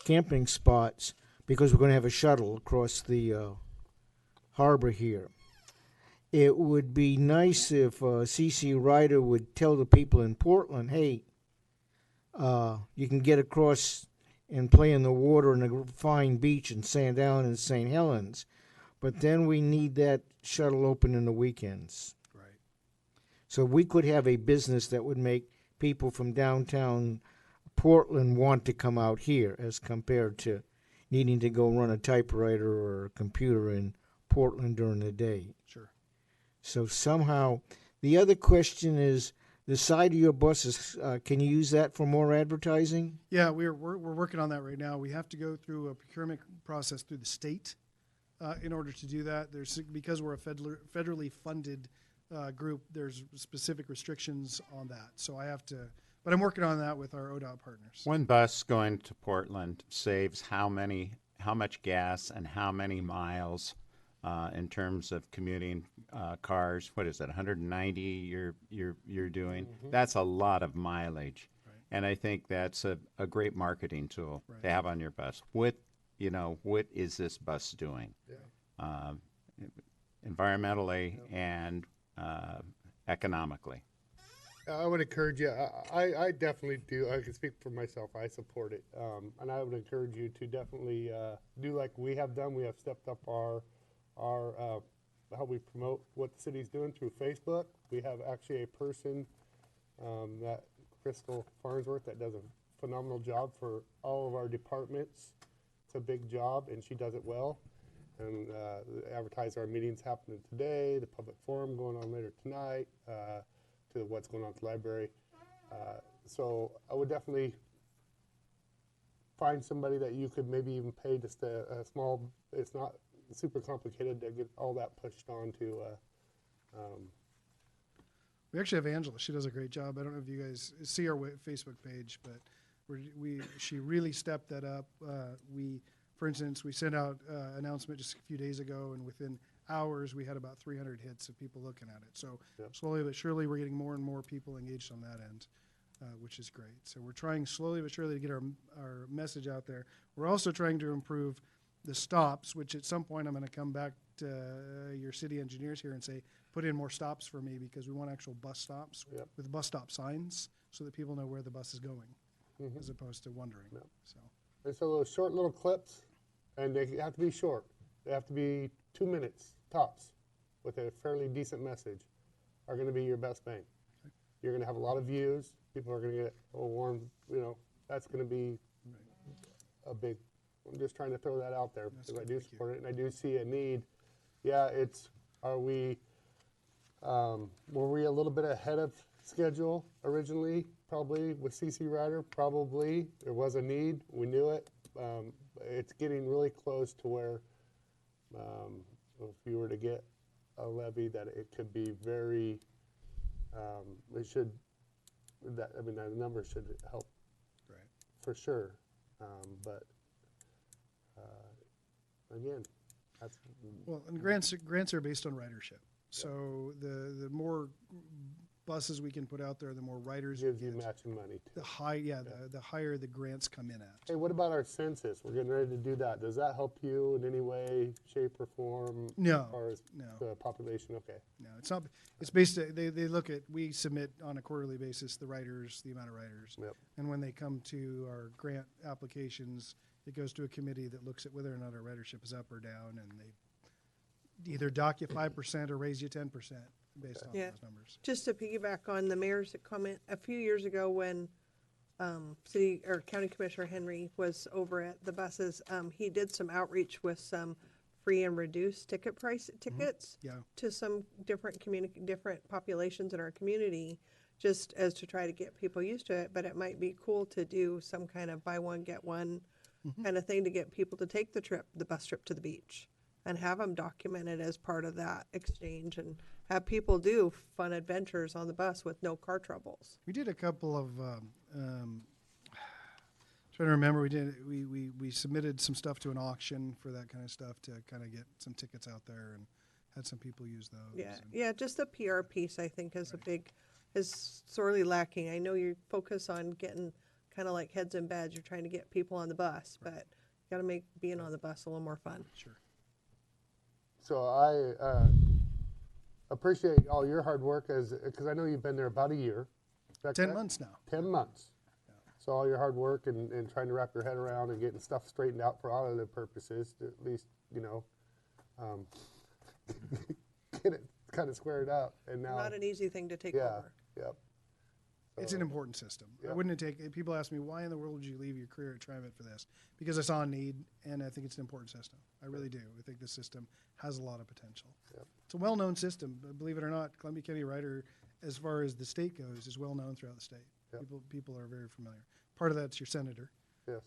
camping spots because we're going to have a shuttle across the harbor here. It would be nice if CC Ryder would tell the people in Portland, hey, you can get across and play in the water on a fine beach in Sand Island and St. Helens, but then we need that shuttle open in the weekends. Right. So we could have a business that would make people from downtown Portland want to come out here as compared to needing to go run a typewriter or a computer in Portland during the day. Sure. So somehow, the other question is, the side of your buses, can you use that for more advertising? Yeah, we're working on that right now. We have to go through a procurement process through the state in order to do that. Because we're a federally funded group, there's specific restrictions on that. So I have to, but I'm working on that with our ODOT partners. One bus going to Portland saves how much gas and how many miles in terms of commuting cars? What is it, 190 you're doing? That's a lot of mileage. Right. And I think that's a great marketing tool Right. to have on your bus. What is this bus doing? Yeah. Environmentally and economically. I would encourage you, I definitely do, I can speak for myself, I support it. And I would encourage you to definitely do like we have done. We have stepped up our how we promote what the city's doing through Facebook. We have actually a person, that Crystal Farnsworth, that does a phenomenal job for all of our departments. It's a big job, and she does it well. And advertise our meetings happening today, the public forum going on later tonight, to what's going on at the library. So I would definitely find somebody that you could maybe even pay just a small, it's not super complicated to get all that pushed on to. We actually have Angela. She does a great job. I don't know if you guys see our Facebook page, but she really stepped that up. For instance, we sent out an announcement just a few days ago, and within hours we had about 300 hits of people looking at it. So Yep. slowly but surely we're getting more and more people engaged on that end, which is great. So we're trying slowly but surely to get our message out there. We're also trying to improve the stops, which at some point I'm going to come back to your city engineers here and say, put in more stops for me, because we want actual bus stops Yep. with bus stop signs so that people know where the bus is going, as opposed to wondering. Yep. So And so those short little clips, and they have to be short. They have to be 2 minutes tops, with a fairly decent message, are going to be your best bang. You're going to have a lot of views. People are going to get warm. That's going to be a big. I'm just trying to throw that out there because I do support it, and I do see a need. Yeah, were we a little bit ahead of schedule originally? Probably with CC Ryder. Probably there was a need. We knew it. It's getting really close to where, if you were to get a levy, that it could be very. The numbers should help, right. for sure. But again, that's Well, and grants are based on ridership. So the more buses we can put out there, the more riders we gives you get. matching money too. The higher the grants come in at. Hey, what about our census? We're getting ready to do that. Does that help you in any way, shape, or form? No, As far as no. the population? Okay. No, it's not. It's based. They look at. We submit on a quarterly basis the riders, the amount of riders, Yep. and when they come to our grant applications, it goes to a committee that looks at whether or not our ridership is up or down, and they either dock you 5% or raise you 10% based on Yeah. those numbers. Just to piggyback on the mayor's comment, a few years ago when City or County Commissioner Henry was over at the buses, he did some outreach with some free and reduced tickets Yeah. to some different different populations in our community, just as to try to get people used to it. But it might be cool to do some kind of buy one get one kind of thing to get people to take the bus trip to the beach, and have them documented as part of that exchange, and have people do fun adventures on the bus with no car troubles. We did a couple of, trying to remember, we submitted some stuff to an auction for that kind of stuff to kind of get some tickets out there and had some people use those. Yeah, and- yeah, just the PR piece, I think, is sorely lacking. I know you focus on getting kind of like heads in beds, you're trying to get people on the bus, but you gotta make being on the bus a little more fun. Sure. So I appreciate all your hard work because I know you've been there about a year. Is that 10 correct? months now. 10 months. So all your hard work and trying to wrap your head around and getting stuff straightened out for audited purposes, to at least, get it kind of squared up. And now, Not an easy thing to take yeah, over. yep. It's an important system. Yeah. I wouldn't take, people ask me, why in the world would you leave your career at TriMet for this? Because I saw a need, and I think it's an important system. I really do. I think this system has a lot of potential. Yep. It's a well-known system, but believe it or not, Columbia County Rider, as far as the state goes, is well-known throughout the state. Yep. People are very familiar. Part of that's your senator. Yes.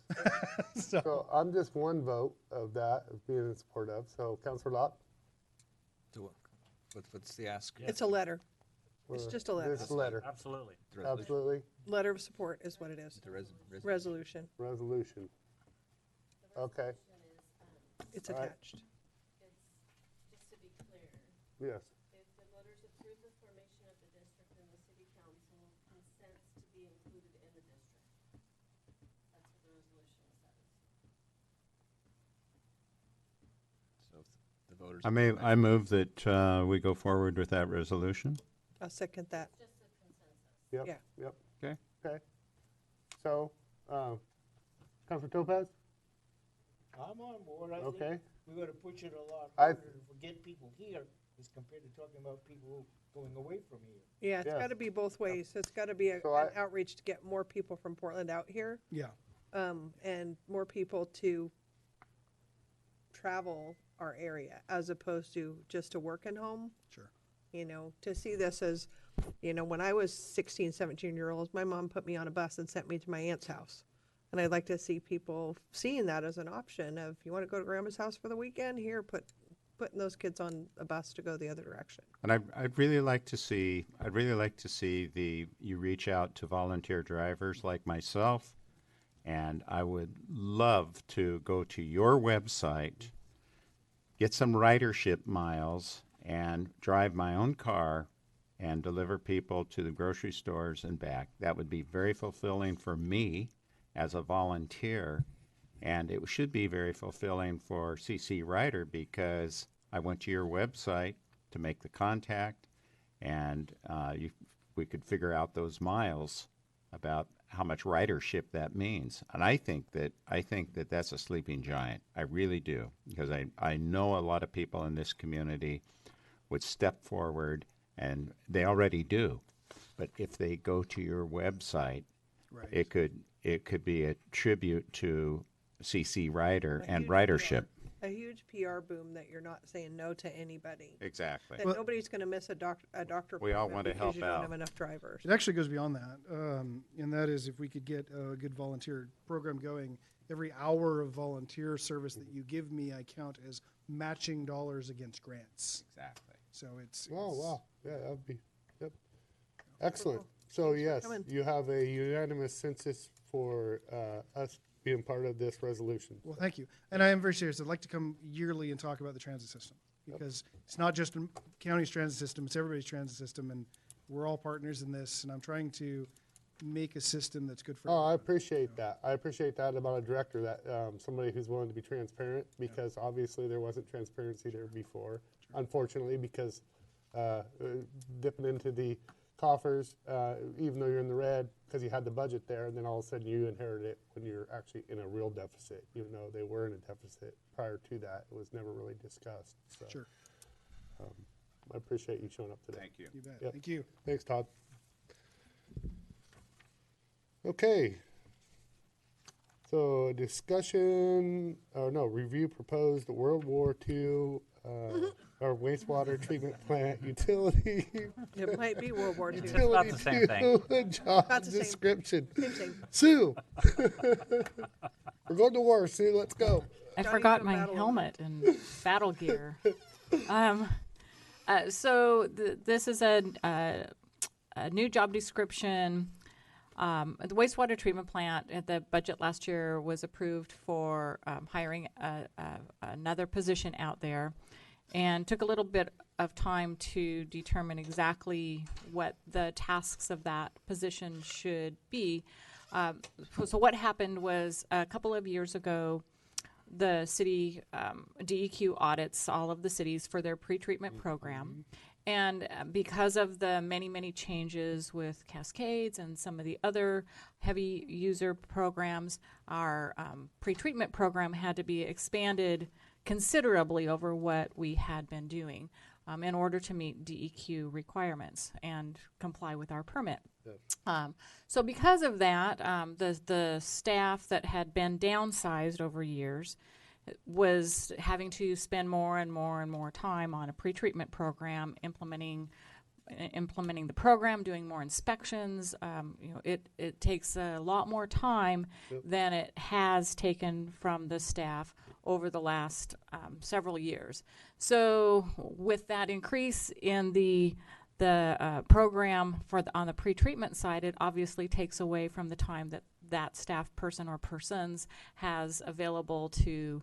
So, So I'm just one vote of that, of being in support of. So Councilor Lott? What's the ask? It's a letter. It's just a letter. This letter. Absolutely. The resolution. Absolutely. Letter of support is what it is. The Resolution. Resolution. Okay, It's All right. attached. Just to be clear, yes. if the voters approve the formation of the district and the city council consents to be included in the district. That's what the resolution says. So if the voters. I move that we go forward with that resolution. I'll second that. Just a consensus. Yep, Yeah. yep. Okay. Okay. So, Councilor Topaz? I'm on board. I Okay. think we gotta push it a lot I- harder to get people here as compared to talking about people going away from here. Yeah, it's Yes. gotta be both ways. It's gotta be So an I- outreach to get more people from Portland out here, yeah. and more people to travel our area as opposed to just to work and home. Sure. To see this as, when I was 16, 17-year-olds, my mom put me on a bus and sent me to my aunt's house. And I'd like to see people seeing that as an option of, you want to go to grandma's house for the weekend? Here, putting those kids on a bus to go the other direction. And I'd really like to see you reach out to volunteer drivers like myself, and I would love to go to your website, get some ridership miles, and drive my own car and deliver people to the grocery stores and back. That would be very fulfilling for me as a volunteer, and it should be very fulfilling for CC Rider because I went to your website to make the contact, and we could figure out those miles about how much ridership that means. And I think that that's a sleeping giant. I really do, because I know a lot of people in this community would step forward, and they already do. But if they go to your website, Right. it could be a tribute to CC Rider A and huge ridership. A huge PR boom that you're not saying no to anybody. Exactly. That nobody's going to miss a doctor. We all appointment want to because help you don't out. have enough drivers. It actually goes beyond that, and that is if we could get a good volunteer program going, every hour of volunteer service that you give me, I count as matching dollars against grants. Exactly. So it's Oh, wow. Yeah, that would be, yep. Excellent. So, for yes, coming. you have a unanimous census for us being part of this resolution. Well, thank you. And I am very serious. I'd like to come yearly and talk about the transit system because it's not just the county's transit system, it's everybody's transit system, and we're all partners in this, and I'm trying to make a system that's good for Oh, I everyone. appreciate that. I appreciate that about a director, that somebody who's willing to be transparent, because obviously there wasn't transparency there before. Unfortunately, because dipping into the coffers, even though you're in the red, because you had the budget there, and then all of a sudden you inherit it when you're actually in a real deficit, even though they were in a deficit prior to that. It was never really discussed. So, Sure. I appreciate you showing up today. Thank you. You bet. Yep. Thank you. Thanks, Todd. Okay. So discussion, review proposed World War II or wastewater treatment plant utility. It might be World War II. It's about the same thing. Job About the same. description. Same. Sue, we're going to war. Sue, let's go. I Johnny forgot from my Battle helmet and battle gear. So this is a new job description. The wastewater treatment plant at the budget last year was approved for hiring another position out there, and took a little bit of time to determine exactly what the tasks of that position should be. So what happened was a couple of years ago, the city DEQ audits all of the cities for their pretreatment program. And because of the many changes with Cascades and some of the other heavy user programs, our pretreatment program had to be expanded considerably over what we had been doing in order to meet DEQ requirements and comply with our permit. So because of that, the staff that had been downsized over years was having to spend more and more time on a pretreatment program, implementing the program, doing more inspections. It takes a lot more time than it has taken from the staff over the last several years. So with that increase in the program on the pretreatment side, it obviously takes away from the time that staff person or persons has available to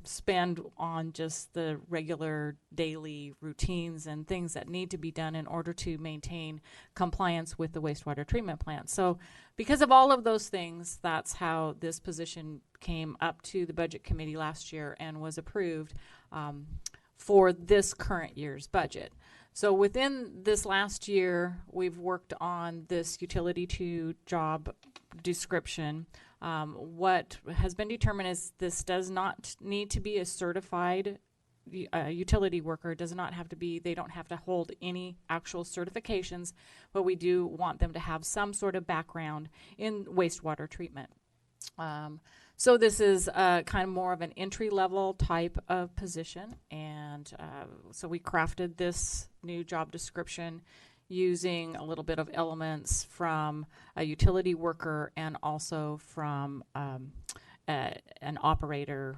spend on just the regular daily routines and things that need to be done in order to maintain compliance with the wastewater treatment plant. So because of all of those things, that's how this position came up to the budget committee last year and was approved for this current year's budget. So within this last year, we've worked on this utility to job description. What has been determined is this does not need to be a certified utility worker. It does not have to be, they don't have to hold any actual certifications, but we do want them to have some sort of background in wastewater treatment. So this is kind of more of an entry-level type of position, and so we crafted this new job description using a little bit of elements from a utility worker and also from an operator,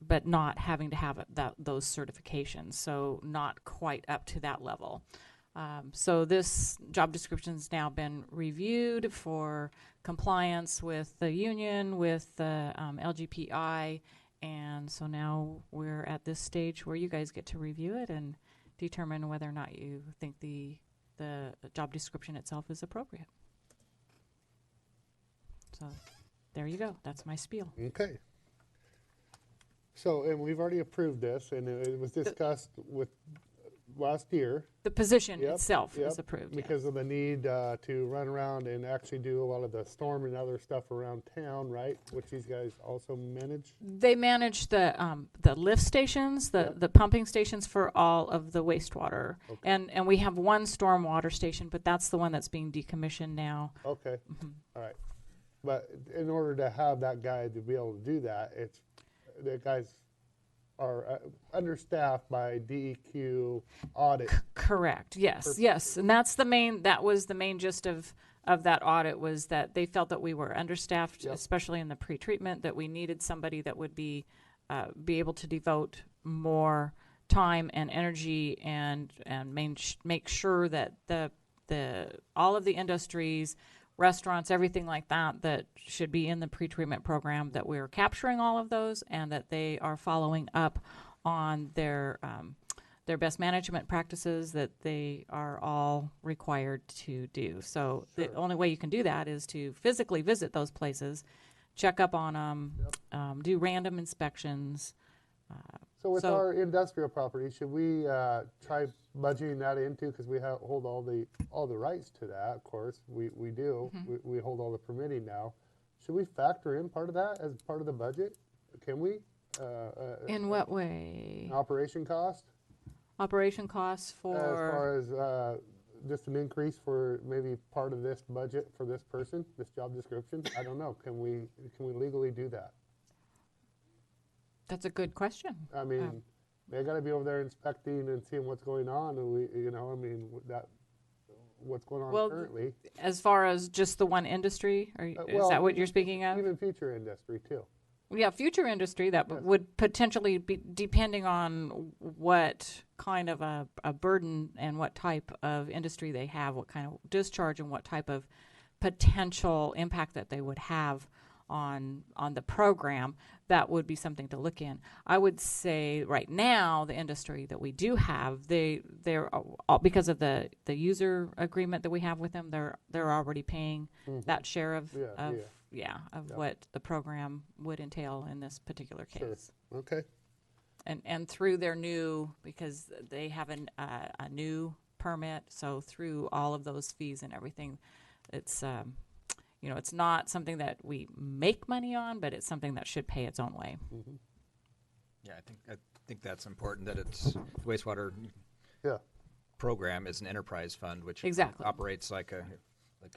but not having to have those certifications, so not quite up to that level. So this job description has now been reviewed for compliance with the union, with the LGPI, and so now we're at this stage where you guys get to review it and determine whether or not you think the job description itself is appropriate. So there you go. That's my spiel. Okay. So, and we've already approved this, and it was discussed with last year. The position Yep, itself yep, is approved. because of the need to run around and actually do a lot of the storm and other stuff around town, right? Which these guys also manage. They manage the lift stations, Yep. the pumping stations for all of the wastewater, Okay. and we have one storm water station, but that's the one that's being decommissioned now. Okay. Mm-hmm. All right. But in order to have that guy to be able to do that, the guys are understaffed by DEQ audit. Correct. Yes. Yes. And that was the main gist of that audit, was that they felt that we were understaffed, Yep. especially in the pretreatment, that we needed somebody that would be able to devote more time and energy and make sure that all of the industries, restaurants, everything like that should be in the pretreatment program, that we're capturing all of those and that they are following up on their best management practices that they are all required to do. So the only way you can do that is to physically visit those places, check up on them, do random inspections. So with our industrial property, should we try budgeting that into, because we hold all the rights to that, of course, we do. Mm-hmm. We hold all the permitting now. Should we factor in part of that as part of the budget? Can we? In what way? Operation cost? Operation costs for... As far as just an increase for maybe part of this budget for this person, this job description? I don't know. Can we legally do that? That's a good question. I mean, They got to be over there inspecting and seeing what's going on, and we, what's going on Well, currently. As far as just the one industry, is well, that what you're speaking of? Even future industry too. Yeah, future industry that Yes. would potentially be depending on what kind of a burden and what type of industry they have, what kind of discharge and what type of potential impact that they would have on the program. That would be something to look in. I would say right now the industry that we do have, they're all, because of the user agreement that we have with them, they're already paying that share of Yeah. what the program would entail in this particular case. Sure. Okay. And through their new, because they have a new permit, so through all of those fees and everything, it's it's not something that we make money on, but it's something that should pay its own way. Yeah, I think that's important that it's wastewater Yeah. program is an enterprise fund, which Exactly. operates like a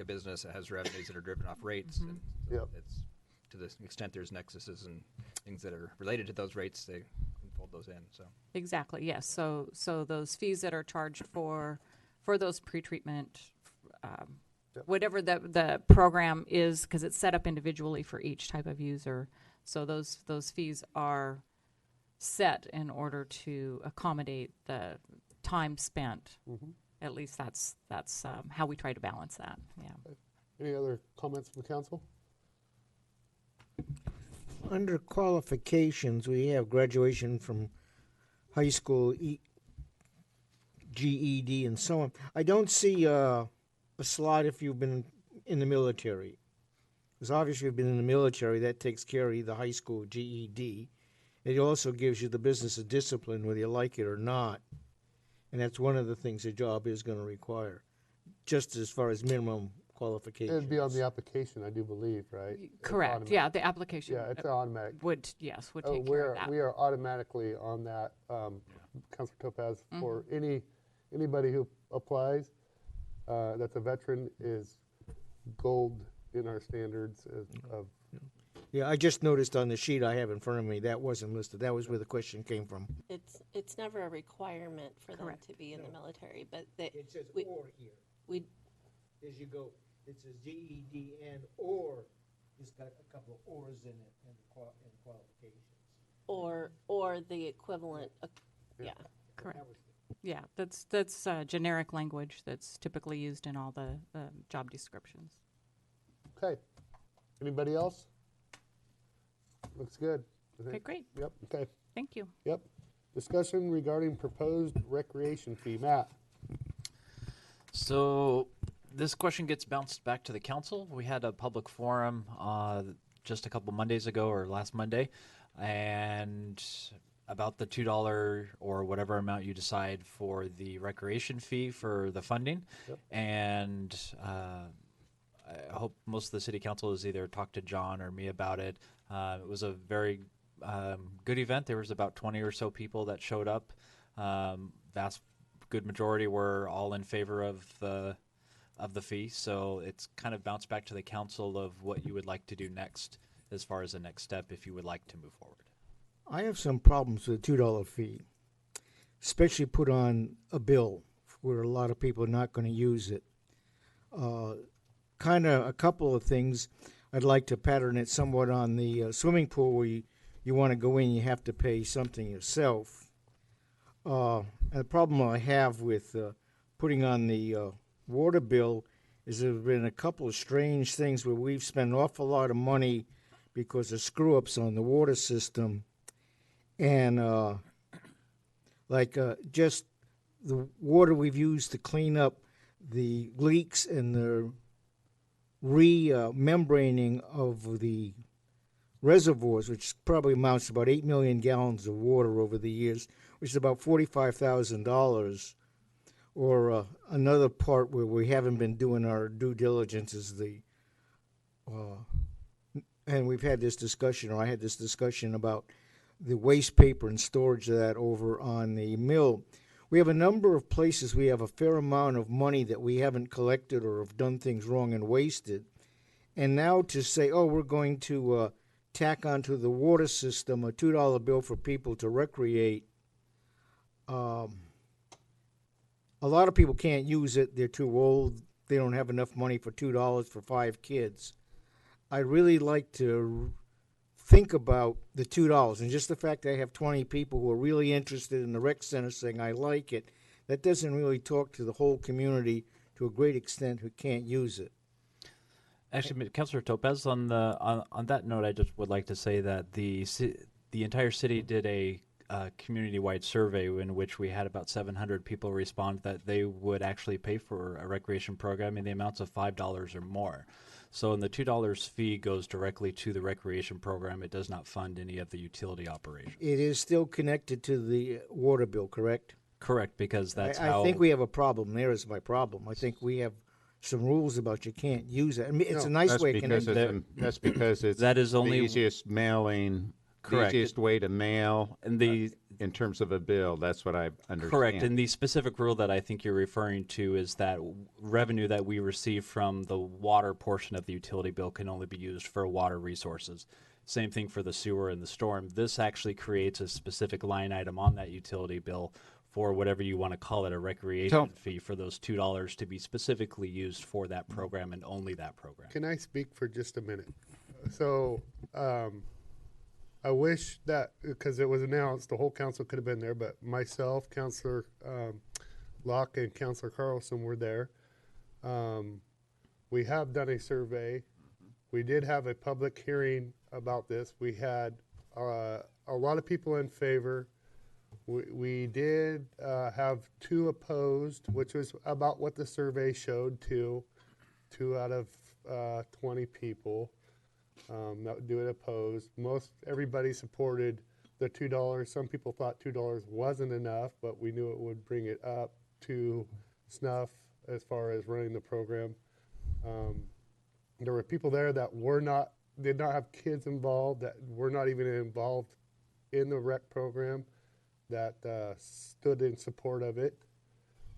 business that has revenues that are driven off rates. And Yep. it's to the extent there's nexuses and things that are related to those rates, they can fold those in. So Exactly, yes. So those fees that are charged for those pretreatment, whatever the program is, because it's set up individually for each type of user. So those fees are set in order to accommodate the time spent. At least that's how we try to balance that. Yeah. Any other comments from the council? Under qualifications, we have graduation from high school, GED, and so on. I don't see a slot if you've been in the military. Because obviously you've been in the military, that takes care of the high school GED. It also gives you the business of discipline, whether you like it or not. And that's one of the things the job is going to require, just as far as minimum qualifications. It'd be on the application, I do believe, right? It's Correct. automatic. Yeah, the application Yeah, it's automatic. would take care We're, of that. we are automatically on that, Councilor Topaz, for anybody who applies, that's a veteran, is gold in our standards of Yeah, I just noticed on the sheet I have in front of me, that wasn't listed. That was where the question came from. It's never a requirement for them to be in the military, but It says we- or here. we, As you go, it says GED and or, it's got a couple of ors in it and qualifications. or the equivalent, yeah. Correct. Yeah, that's generic language that's typically used in all the job descriptions. Okay. Anybody else? Looks good. I Okay, think. great. Yep, okay. Thank you. Yep. Discussion regarding proposed recreation fee. Matt? So this question gets bounced back to the council. We had a public forum just a couple Mondays ago or last Monday, and about the $2 or whatever amount you decide for the recreation fee for the funding. Yep. And I hope most of the city council has either talked to John or me about it. It was a very good event. There was about 20 or so people that showed up. Vast good majority were all in favor of the fee. So it's kind of bounced back to the council of what you would like to do next as far as the next step if you would like to move forward. I have some problems with the $2 fee, especially put on a bill where a lot of people are not going to use it. Kind of a couple of things. I'd like to pattern it somewhat on the swimming pool where you want to go in, you have to pay something yourself. And the problem I have with putting on the water bill is there have been a couple of strange things where we've spent an awful lot of money because of screw-ups on the water system. And just the water we've used to clean up the leaks and the membraning of the reservoirs, which probably amounts to about 8 million gallons of water over the years, which is about $45,000. Or another part where we haven't been doing our due diligence is and we've had this discussion, or I had this discussion about the waste paper and storage of that over on the mill. We have a number of places we have a fair amount of money that we haven't collected or have done things wrong and wasted. And now to say, oh, we're going to tack onto the water system a $2 bill for people to recreate, a lot of people can't use it. They're too old. They don't have enough money for $2 for 5 kids. I'd really like to think about the $2 and just the fact that I have 20 people who are really interested in the rec center saying I like it. That doesn't really talk to the whole community to a great extent who can't use it. Actually, Councilor Topaz, on that note, I just would like to say that the entire city did a community-wide survey in which we had about 700 people respond that they would actually pay for a recreation program in the amounts of $5 or more. So, and the $2 fee goes directly to the recreation program. It does not fund any of the utility operations. It is still connected to the water bill, correct? Correct, because that's I how. think we have a problem. There is my problem. I think we have some rules about you can't use it. I mean, it's a nice That's way of because connecting. that's because it's That is only- the easiest mailing, Correct. the easiest way to mail And the in terms of a bill. That's what I understand. Correct. And the specific rule that I think you're referring to is that revenue that we receive from the water portion of the utility bill can only be used for water resources. Same thing for the sewer and the storm. This actually creates a specific line item on that utility bill for whatever you want to call it, a recreation fee for those $2 to be specifically used for that program and only that program. Can I speak for just a minute? So, I wish that, because it was announced, the whole council could have been there, but myself, Councilor Locke, and Councilor Carlson were there. We have done a survey. We did have a public hearing about this. We had a lot of people in favor. We did have 2 opposed, which was about what the survey showed too. 2 out of 20 people that do it opposed. Everybody supported the $2. Some people thought $2 wasn't enough, but we knew it would bring it up to snuff as far as running the program. There were people there that did not have kids involved, that were not even involved in the rec program, that stood in support of it.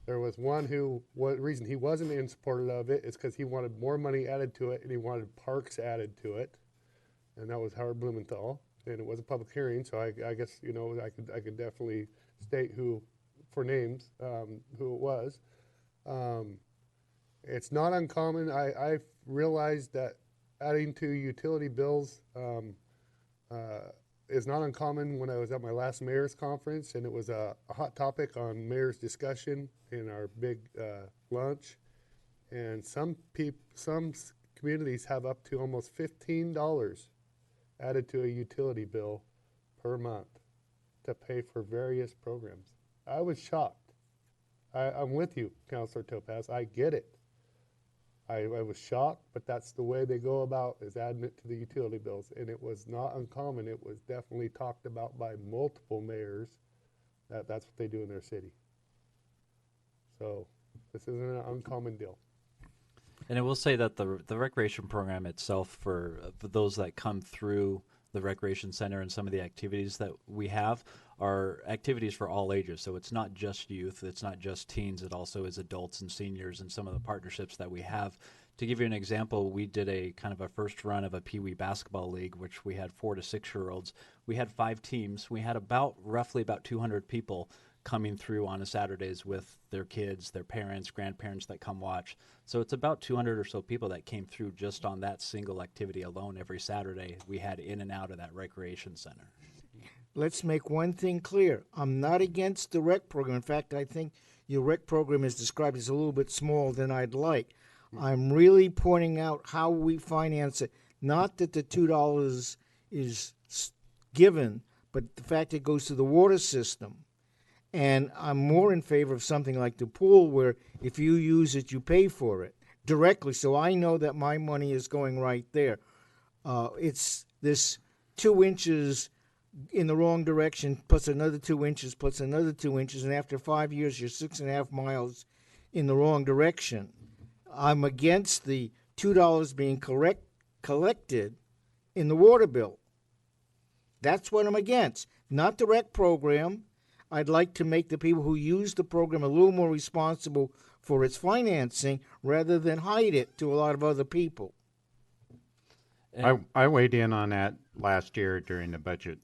There was one reason he wasn't in support of it is because he wanted more money added to it and he wanted parks added to it, and that was Howard Blumenthal. And it was a public hearing, so I guess I could definitely state who it was. It's not uncommon. I realized that adding to utility bills is not uncommon. When I was at my last mayor's conference, and it was a hot topic on mayor's discussion in our big lunch, and some communities have up to almost $15 added to a utility bill per month to pay for various programs. I was shocked. I'm with you, Councilor Topaz. I get it. I was shocked, but that's the way they go about, is adding it to the utility bills. And it was not uncommon. It was definitely talked about by multiple mayors that that's what they do in their city. So this isn't an uncommon deal. And I will say that the recreation program itself, for those that come through the recreation center and some of the activities that we have, are activities for all ages. So it's not just youth, it's not just teens, it also is adults and seniors, and some of the partnerships that we have. To give you an example, we did a kind of a first run of a Pee Wee basketball league, which we had 4 to 6-year-olds. We had 5 teams. We had roughly about 200 people coming through on Saturdays with their kids, their parents, grandparents that come watch. So it's about 200 or so people that came through just on that single activity alone every Saturday we had in and out of that recreation center. Let's make one thing clear. I'm not against the rec program. In fact, I think your rec program is described as a little bit smaller than I'd like. I'm really pointing out how we finance it. Not that the $2 is given, but the fact it goes to the water system. And I'm more in favor of something like the pool, where if you use it, you pay for it directly. So I know that my money is going right there. It's this 2 inches in the wrong direction, plus another 2 inches, plus another 2 inches, and after 5 years, you're 6.5 miles in the wrong direction. I'm against the $2 being collected in the water bill. That's what I'm against. Not the rec program. I'd like to make the people who use the program a little more responsible for its financing rather than hide it to a lot of other people. I weighed in on that last year during the budget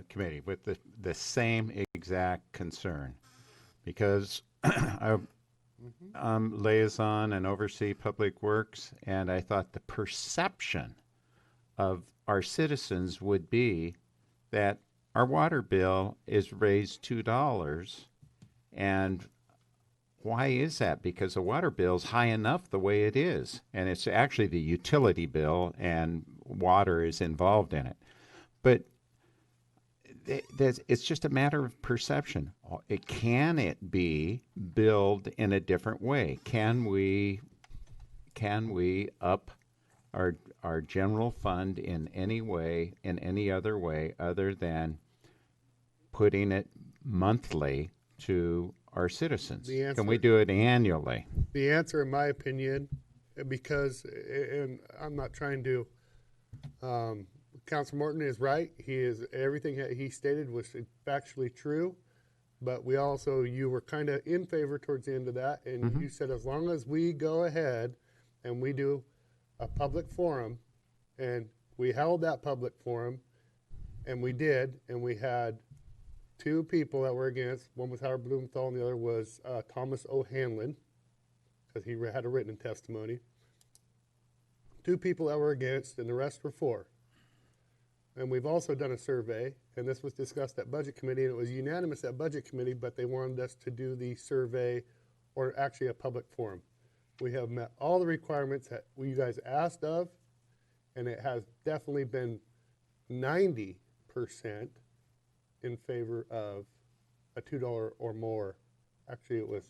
committee with the same exact concern, because I'm liaison and oversee public works, and I thought the perception of our citizens would be that our water bill is raised $2, and why is that? Because the water bill's high enough the way it is, and it's actually the utility bill, and water is involved in it. But it's just a matter of perception. Can it be billed in a different way? Can we up our general fund in any way, in any other way, other than putting it monthly to our citizens? Can we do it annually? The answer, in my opinion, because, and I'm not trying to, Councilor Morton is right. Everything that he stated was factually true, but you were kind of in favor towards the end of that, and you said as long as we go ahead and we do a public forum, and we held that public forum, and we did, and we had two people that were against. One was Howard Blumenthal, and the other was Thomas O'Hanlon, because he had a written testimony. Two people that were against, and the rest were for. And we've also done a survey, and this was discussed at Budget Committee, and it was unanimous at Budget Committee, but they wanted us to do the survey, or actually a public forum. We have met all the requirements that you guys asked of, and it has definitely been 90% in favor of a $2 or more. Actually, it was,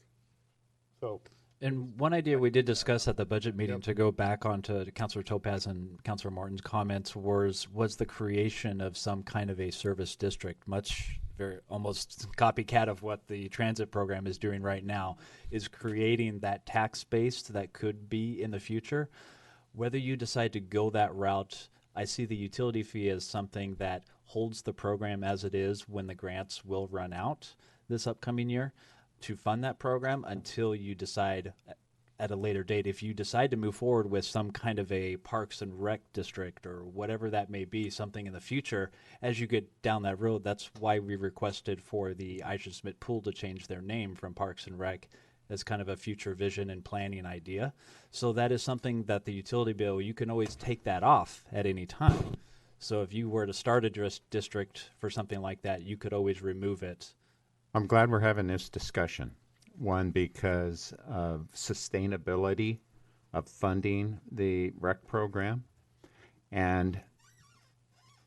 so. And one idea we did discuss at the budget meeting, to go back onto Councilor Topaz and Councilor Martin's comments, was the creation of some kind of a service district, almost copycat of what the transit program is doing right now, is creating that tax base that could be in the future. Whether you decide to go that route, I see the utility fee as something that holds the program as it is when the grants will run out this upcoming year, to fund that program until you decide at a later date, if you decide to move forward with some kind of a Parks and Rec district or whatever that may be, something in the future, as you get down that road. That's why we requested for the Eisenschmidt Pool to change their name from Parks and Rec, as kind of a future vision and planning idea. So that is something that the utility bill, you can always take that off at any time. So if you were to start a district for something like that, you could always remove it. I'm glad we're having this discussion. One, because of sustainability of funding the rec program. And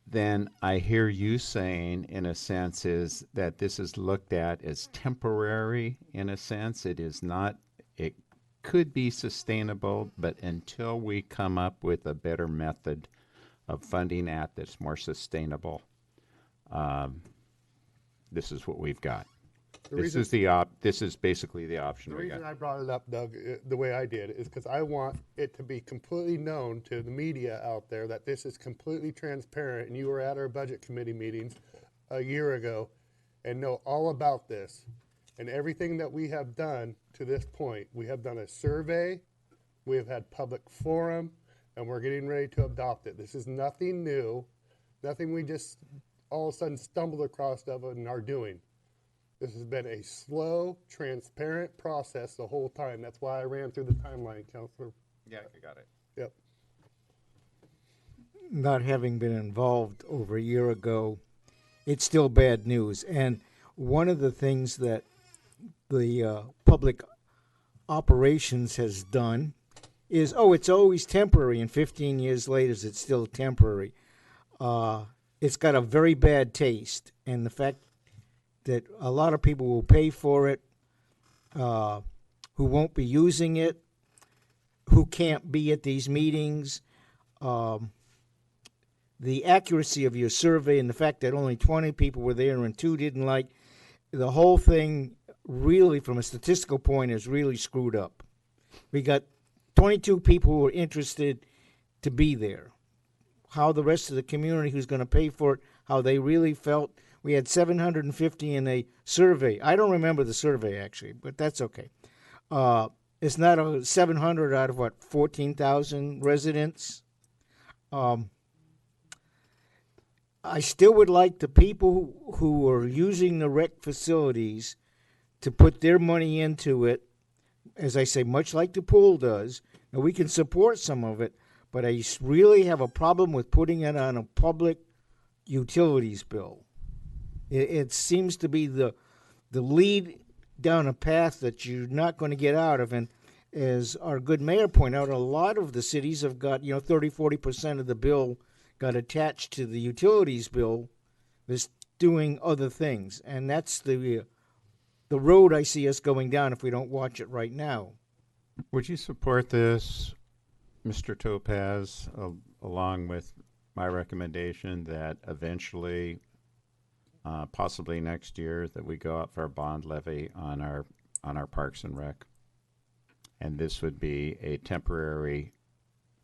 then I hear you saying, in a sense, is that this is looked at as temporary, in a sense. It is not, it could be sustainable, but until we come up with a better method of funding that's more sustainable, this is what we've got. This is basically the option The we reason got. I brought it up, Doug, the way I did, is because I want it to be completely known to the media out there that this is completely transparent, and you were at our Budget Committee meetings a year ago and know all about this. And everything that we have done to this point, we have done a survey, we have had public forum, and we're getting ready to adopt it. This is nothing new, nothing we just all of a sudden stumbled across and are doing. This has been a slow, transparent process the whole time. That's why I ran through the timeline, Councilor. Yeah, I got it. Yep. Not having been involved over a year ago, it's still bad news. And one of the things that the public operations has done is, it's always temporary, and 15 years later it's still temporary. It's got a very bad taste, and the fact that a lot of people will pay for it, who won't be using it, who can't be at these meetings. The accuracy of your survey and the fact that only 20 people were there and 2 didn't like, the whole thing really, from a statistical point, is really screwed up. We got 22 people who were interested to be there. How the rest of the community who's going to pay for it, how they really felt. We had 750 in a survey. I don't remember the survey, actually, but that's okay. It's not a 700 out of, 14,000 residents? I still would like the people who are using the rec facilities to put their money into it, as I say, much like the pool does, and we can support some of it, but I really have a problem with putting it on a public utilities bill. It seems to be the lead down a path that you're not going to get out of, and as our good mayor pointed out, a lot of the cities have got, 30, 40% of the bill got attached to the utilities bill that's doing other things. And that's the road I see us going down if we don't watch it right now. Would you support this, Mr. Topaz, along with my recommendation that eventually, possibly next year, that we go out for a bond levy on our Parks and Rec? And this would be a temporary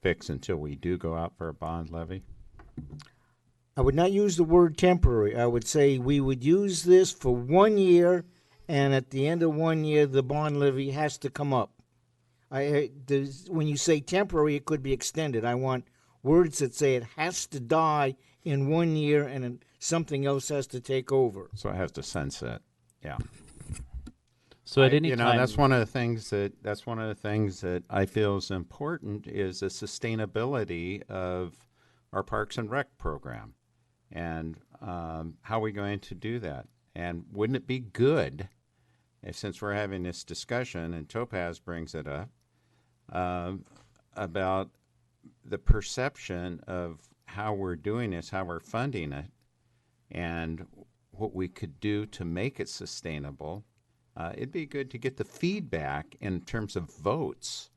fix until we do go out for a bond levy? I would not use the word temporary. I would say we would use this for 1 year, and at the end of 1 year, the bond levy has to come up. When you say temporary, it could be extended. I want words that say it has to die in 1 year and something else has to take over. So it has to sunset. Yeah. So at any time, that's one of the things that I feel is important is the sustainability of our Parks and Rec program, and how are we going to do that? And wouldn't it be good, if, since we're having this discussion, and Topaz brings it up, about the perception of how we're doing this, how we're funding it, and what we could do to make it sustainable. It'd be good to get the feedback in terms of votes,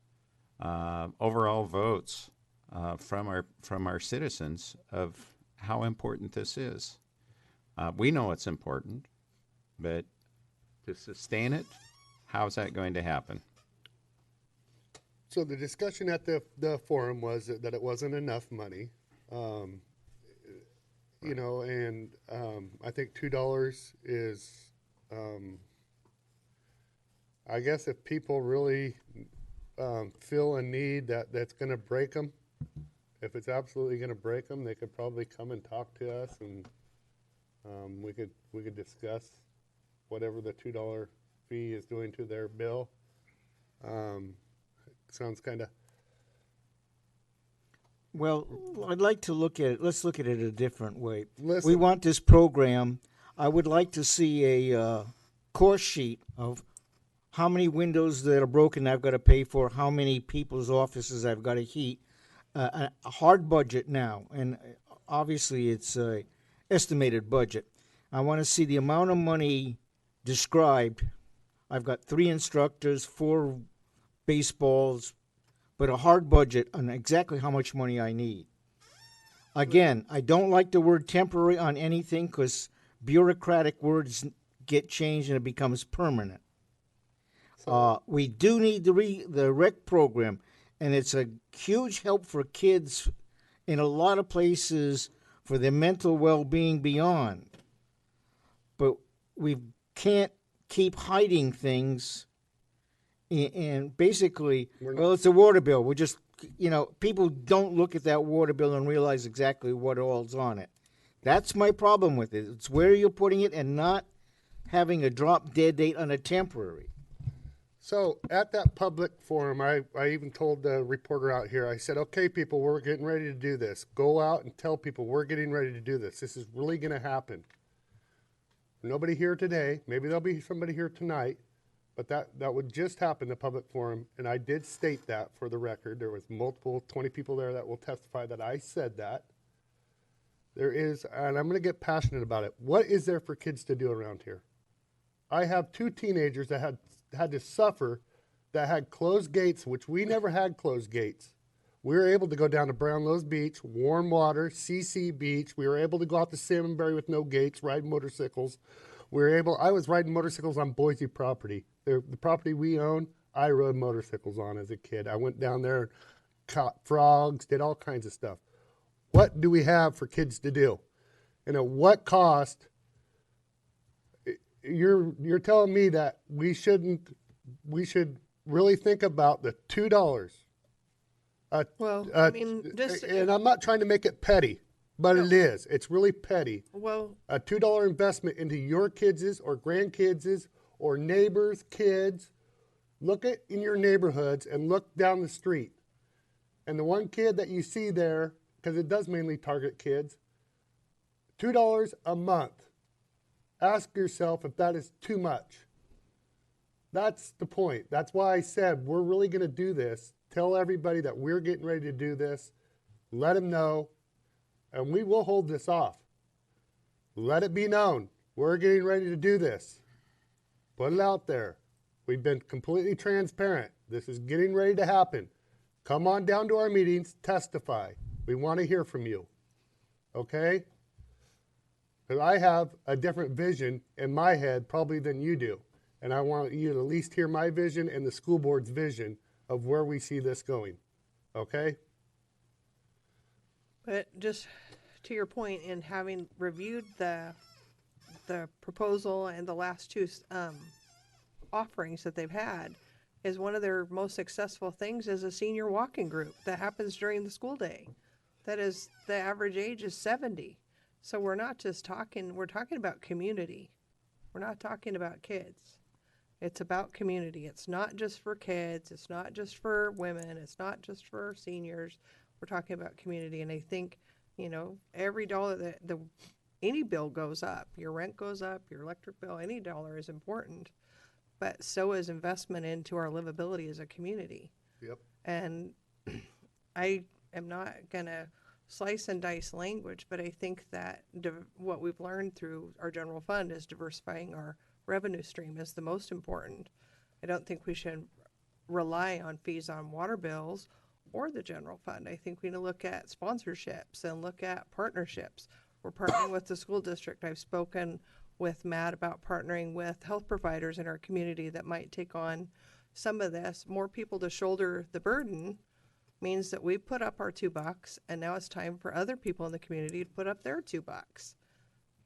overall votes, from our citizens of how important this is. We know it's important, but to sustain it, how's that going to happen? So the discussion at the forum was that it wasn't enough money, and I think $2 is, I guess if people really feel a need that's going to break them, if it's absolutely going to break them, they could probably come and talk to us, and we could discuss whatever the $2 fee is doing to their bill. Sounds kind of. Well, I'd like to look at it. Let's look at it a different way. Listen. We want this program. I would like to see a course sheet of how many windows that are broken I've got to pay for, how many people's offices I've got to heat, a hard budget now, and obviously it's a estimated budget. I want to see the amount of money described. I've got 3 instructors, 4 baseballs, but a hard budget on exactly how much money I need. Again, I don't like the word temporary on anything because bureaucratic words get changed and it becomes permanent. We do need the rec program, and it's a huge help for kids in a lot of places for their mental well-being beyond. But we can't keep hiding things, and basically, well, it's a water bill. We're just, people don't look at that water bill and realize exactly what all's on it. That's my problem with it. It's where you're putting it and not having a drop dead date on a temporary. So at that public forum, I even told the reporter out here, I said, okay, people, we're getting ready to do this. Go out and tell people we're getting ready to do this. This is really going to happen. Nobody here today. Maybe there'll be somebody here tonight, but that would just happen, the public forum. And I did state that for the record. There was 20 people there that will testify that I said that. There is, and I'm going to get passionate about it. What is there for kids to do around here? I have 2 teenagers that had to suffer, that had closed gates, which we never had closed gates. We were able to go down to Brownlows Beach, warm water, CC Beach. We were able to go out to Salmonberry with no gates, ride motorcycles. I was riding motorcycles on Boise property. The property we own, I rode motorcycles on as a kid. I went down there, caught frogs, did all kinds of stuff. What do we have for kids to do? And at what cost? You're telling me that we should really think about the $2. Well, just And I'm not trying to make it petty. but it is. It's really petty. Well, A $2 investment into your kids' or grandkids' or neighbors' kids. Look at in your neighborhoods and look down the street. And the one kid that you see there, because it does mainly target kids, $2 a month. Ask yourself if that is too much. That's the point. That's why I said we're really going to do this. Tell everybody that we're getting ready to do this. Let them know. And we will hold this off. Let it be known. We're getting ready to do this. Put it out there. We've been completely transparent. This is getting ready to happen. Come on down to our meetings, testify. We want to hear from you. Okay? Because I have a different vision in my head probably than you do. And I want you to at least hear my vision and the school board's vision of where we see this going. Okay? but just to your point, in having reviewed the proposal and the last two offerings that they've had, is one of their most successful things is a senior walking group that happens during the school day. That is, the average age is 70. So we're not just talking, we're talking about community. We're not talking about kids. It's about community. It's not just for kids. It's not just for women. It's not just for seniors. We're talking about community. And I think, you know, every dollar that any bill goes up, your rent goes up, your electric bill, any dollar is important. But so is investment into our livability as a community. Yep. And I am not going to slice and dice language, but I think that what we've learned through our general fund is diversifying our revenue stream is the most important. I don't think we should rely on fees on water bills or the general fund. I think we need to look at sponsorships and look at partnerships. We're partnering with the school district. I've spoken with Matt about partnering with health providers in our community that might take on some of this. More people to shoulder the burden means that we put up our $2, and now it's time for other people in the community to put up their $2.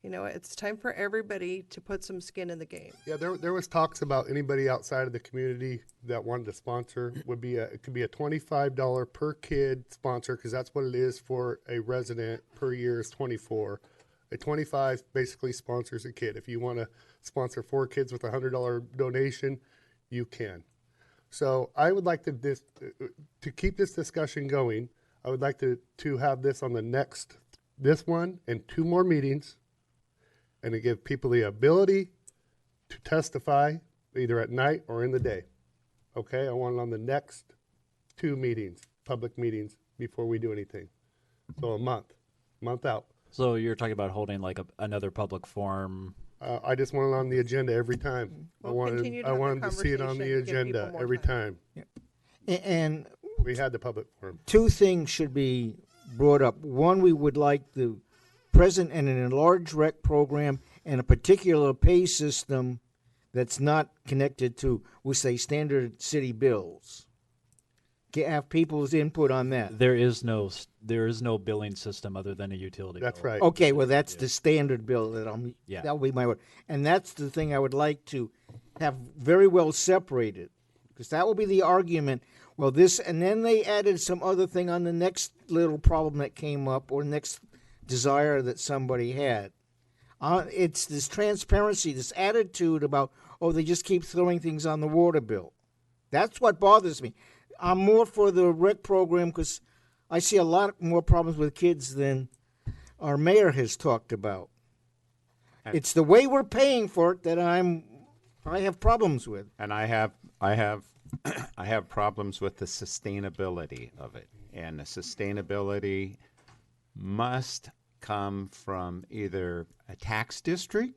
You know, it's time for everybody to put some skin in the game. Yeah, there was talks about anybody outside of the community that wanted to sponsor it could be a $25 per kid sponsor, because that's what it is for a resident per year is $24. A $25 basically sponsors a kid. If you want to sponsor 4 kids with a $100 donation, you can. So I would like to keep this discussion going. I would like to have this on this one and 2 more meetings, and to give people the ability to testify either at night or in the day. Okay, I want it on the next 2 meetings, public meetings, before we do anything. So a month out. So you're talking about holding like another public forum? I just want it on the agenda every time. We'll continue to I have the wanted to see it on the conversation, give people agenda more every time. And We had the public forum. 2 things should be brought up. One, we would like the present and an enlarged rec program and a particular pay system that's not connected to, we say, standard city bills. Have people's input on that. There is no billing system other than a utility That's bill. right. Okay, well, that's the standard bill Yeah. that'll be my word. And that's the thing I would like to have very well separated, because that will be the argument. Well, and then they added some other thing on the next little problem that came up, or next desire that somebody had. It's this transparency, this attitude about, they just keep throwing things on the water bill. That's what bothers me. I'm more for the rec program because I see a lot more problems with kids than our mayor has talked about. It's the way we're paying for it that I have problems with. And I have I have problems with the sustainability of it. And the sustainability must come from either a tax district,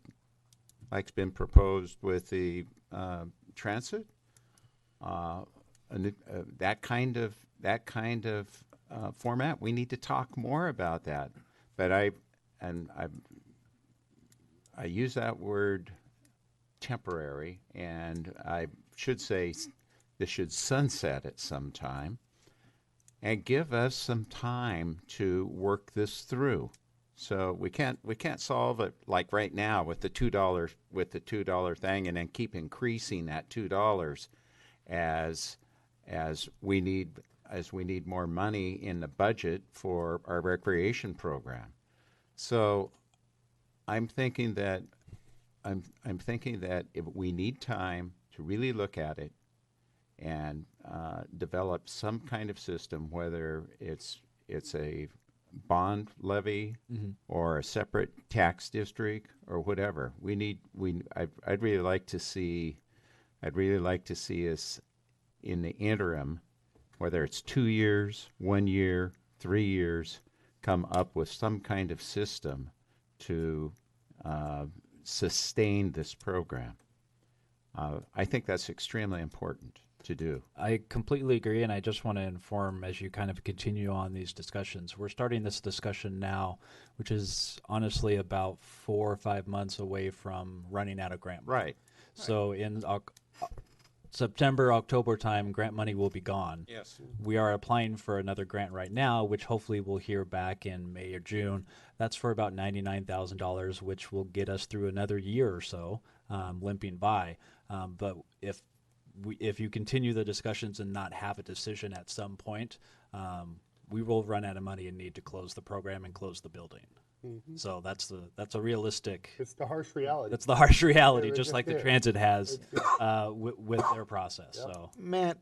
like's been proposed with the transit, that kind of format. We need to talk more about that. But I use that word temporary, and I should say this should sunset at some time, and give us some time to work this through. So we can't solve it like right now with the $2 thing, and then keep increasing that $2 as we need more money in the budget for our recreation program. So I'm thinking that I'm thinking that if we need time to really look at it and develop some kind of system, whether it's a bond levy or a separate tax district or whatever. I'd really like to see us in the interim, whether it's 2 years, 1 year, 3 years, come up with some kind of system to sustain this program. I think that's extremely important to do. I completely agree, and I just want to inform as you kind of continue on these discussions. We're starting this discussion now, which is honestly about 4 or 5 months away from running out of grant money. Right. So in September, October time, grant money will be gone. Yes. We are applying for another grant right now, which hopefully we'll hear back in May or June. That's for about $99,000, which will get us through another year or so, limping by. But if you continue the discussions and not have a decision at some point, we will run out of money and need to close the program and close the building. So that's a realistic. It's the harsh reality. That's the harsh reality, It just like the is. transit has with their process. Yep. So Matt,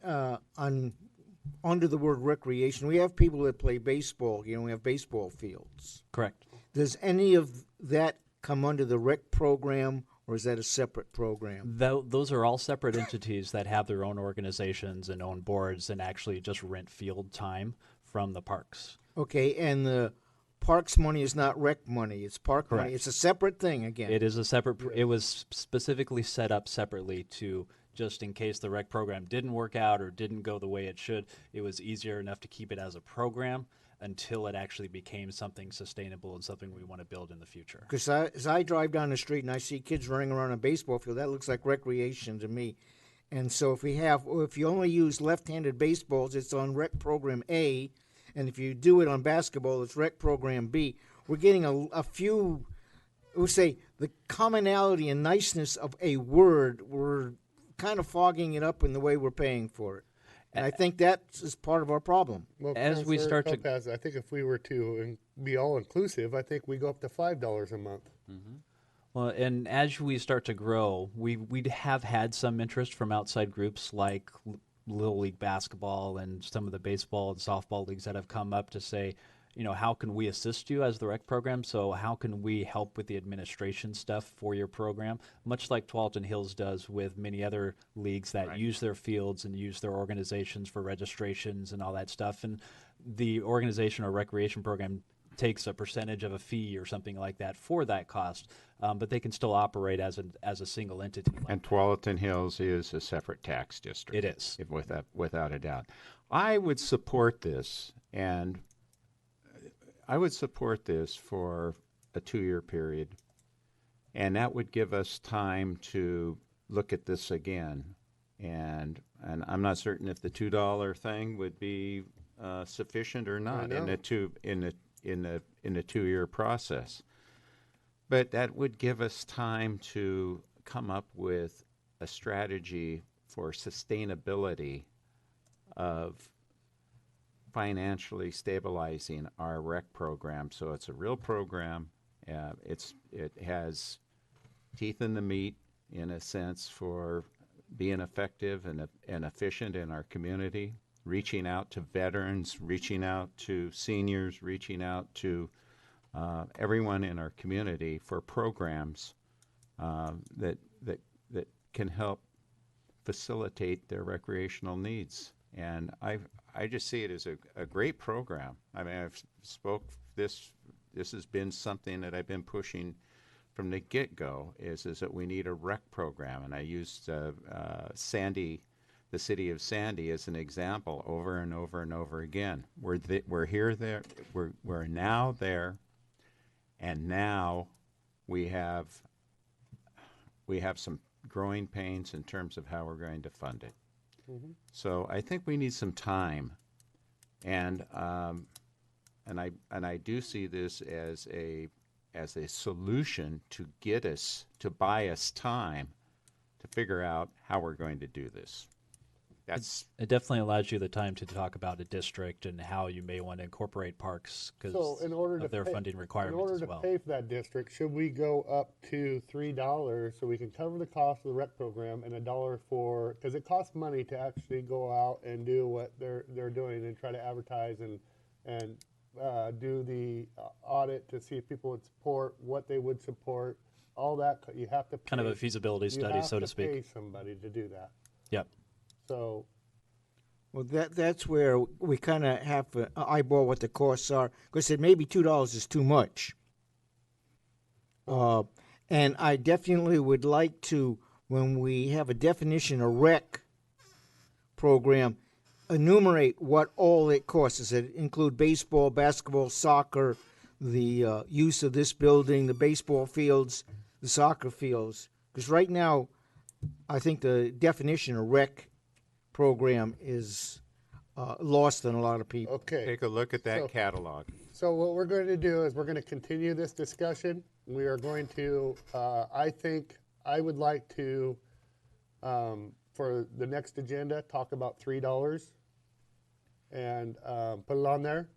under the word recreation, we have people that play baseball. We have baseball fields. correct. Does any of that come under the rec program, or is that a separate program? Those are all separate entities that have their own organizations and own boards and actually just rent field time from the parks. Okay, and the parks money is not rec money. It's park money. Correct. It's a separate thing again. It is a separate. It was specifically set up separately to just in case the rec program didn't work out or didn't go the way it should. It was easier enough to keep it as a program until it actually became something sustainable and something we want to build in the future. Because as I drive down the street and I see kids running around a baseball field, that looks like recreation to me. And so if you only use left-handed baseballs, it's on rec program A, and if you do it on basketball, it's rec program B. We're getting a few, we'll say, the commonality and niceness of a word, we're kind of fogging it up in the way we're paying for it. And I think that is part of our problem. Well, As we Councilor start to- Topaz, I think if we were to be all inclusive, I think we go up to $5 a month. Well, and as we start to grow, we have had some interest from outside groups like Little League basketball and some of the baseball and softball leagues that have come up to say, how can we assist you as the rec program? So how can we help with the administration stuff for your program? Much like Tualatin Hills does with many other leagues that use their fields and use their organizations for registrations and all that stuff. And the organization or recreation program takes a percentage of a fee or something like that for that cost, but they can still operate as a single entity. And Tualatin Hills is a separate tax district. It is. Without a doubt. I would support this, and I would support this for a 2-year period, and that would give us time to look at this again. And I'm not certain if the $2 thing would be sufficient or not in the 2-year process. But that would give us time to come up with a strategy for sustainability of financially stabilizing our rec program. So it's a real program. It has teeth in the meat, in a sense, for being effective and efficient in our community, reaching out to veterans, reaching out to seniors, reaching out to everyone in our community for programs that can help facilitate their recreational needs. And I just see it as a great program. I mean, this has been something that I've been pushing from the get-go, is that we need a rec program. And I used Sandy, the city of Sandy, as an example over and over and over again. We're now there, and now we have some growing pains in terms of how we're going to fund it. So I think we need some time, and I do see this as a solution to buy us time to figure out how we're going to do this. That's It definitely allows you the time to talk about a district and how you may want to incorporate parks So because in order to of their pay, funding in requirements order as to well. pay for that district, should we go up to $3 so we can cover the cost of the rec program and $1 for, because it costs money to actually go out and do what they're doing and try to advertise and do the audit to see if people would support, what they would support, all that. You have to pay, Kind of a feasibility study, so to speak. You have to pay somebody to do that. Yep. So Well, that's where we kind of have to eyeball what the costs are, because maybe $2 is too much. And I definitely would like to, when we have a definition of rec program, enumerate what all it costs. Does it include baseball, basketball, soccer, the use of this building, the baseball fields, the soccer fields? Because right now, I think the definition of rec program is lost on a lot of people. okay. take a look at that So- catalog. So what we're going to do is we're going to continue this discussion. We are going to, I think, I would like to, for the next agenda, talk about $3 and put it on there.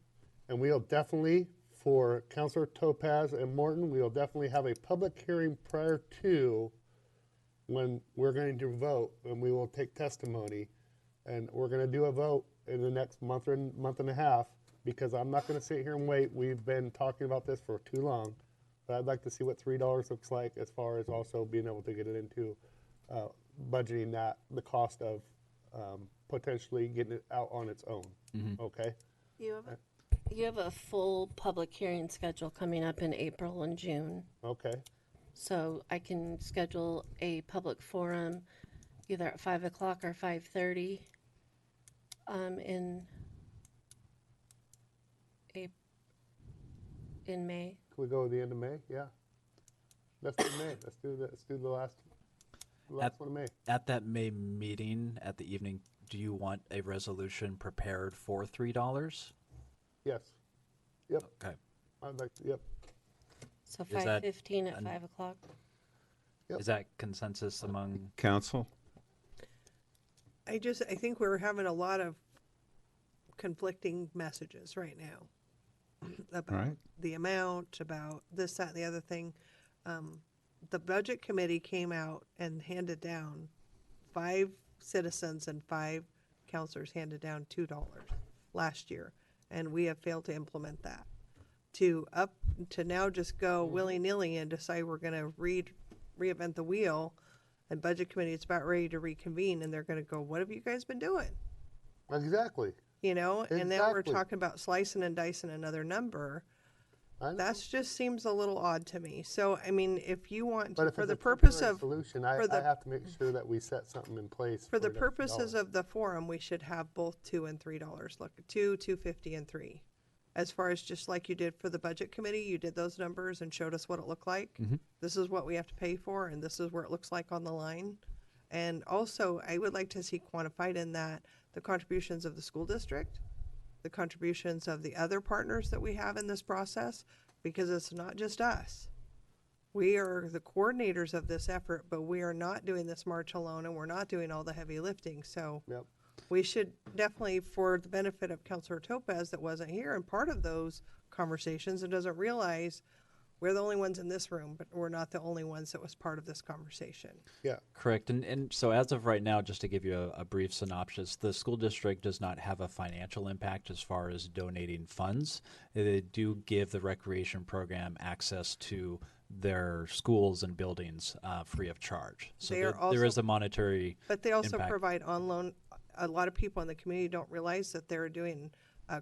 And we'll definitely, for Councilor Topaz and Morton, we'll definitely have a public hearing prior to when we're going to vote, and we will take testimony. And we're going to do a vote in the next month and a half, because I'm not going to sit here and wait. We've been talking about this for too long. But I'd like to see what $3 looks like, as far as also being able to get it into budgeting that, the cost of potentially getting it out on its own. Okay? You have a full public hearing schedule coming up in April and June. Okay. So I can schedule a public forum either at 5 o'clock or 5:30 in May. Can we go to the end of May? Yeah. Let's do May. Let's do the last one of May. At that May meeting at the evening, do you want a resolution prepared for $3? Yes. Yep. Okay. I'd like to, yep. So Is that 5:15 at an- 5 o'clock. Yep. Is that consensus among? Council? I think we're having a lot of conflicting messages right now about Right. the amount, about this, that, and the other thing. The budget committee came out and handed down, 5 citizens and 5 counselors handed down $2 last year, and we have failed to implement that. To now just go willy-nilly and decide we're going to reinvent the wheel, and budget committee is about ready to reconvene, and they're going to go, what have you guys been doing? Exactly. You know, and now we're Exactly. talking about slicing and dicing another number. I know. That just seems a little odd to me. So, I mean, if you want But to, if for it's the a purpose temporary of, solution, for I the- have to make sure that we set something in place. for the that purposes $1. of the forum, we should have both $2 and $3. Look, $2, $2.50, and $3. As far as just like you did for the budget committee, you did those numbers and showed us what it looked like. This is what we have to pay for, and this is where it looks like on the line. And also, I would like to see quantified in that the contributions of the school district, the contributions of the other partners that we have in this process, because it's not just us. We are the coordinators of this effort, but we are not doing this march alone, and we're not doing all the heavy lifting. So Yep. we should definitely, for the benefit of Councilor Topaz that wasn't here and part of those conversations and doesn't realize we're the only ones in this room, but we're not the only ones that was part of this conversation. Yeah. Correct. And so as of right now, just to give you a brief synopsis, the school district does not have a financial impact as far as donating funds. They do give the recreation program access to their schools and buildings free of charge. So They are there is also- a monetary But they also impact. provide on loan. A lot of people in the community don't realize that they're doing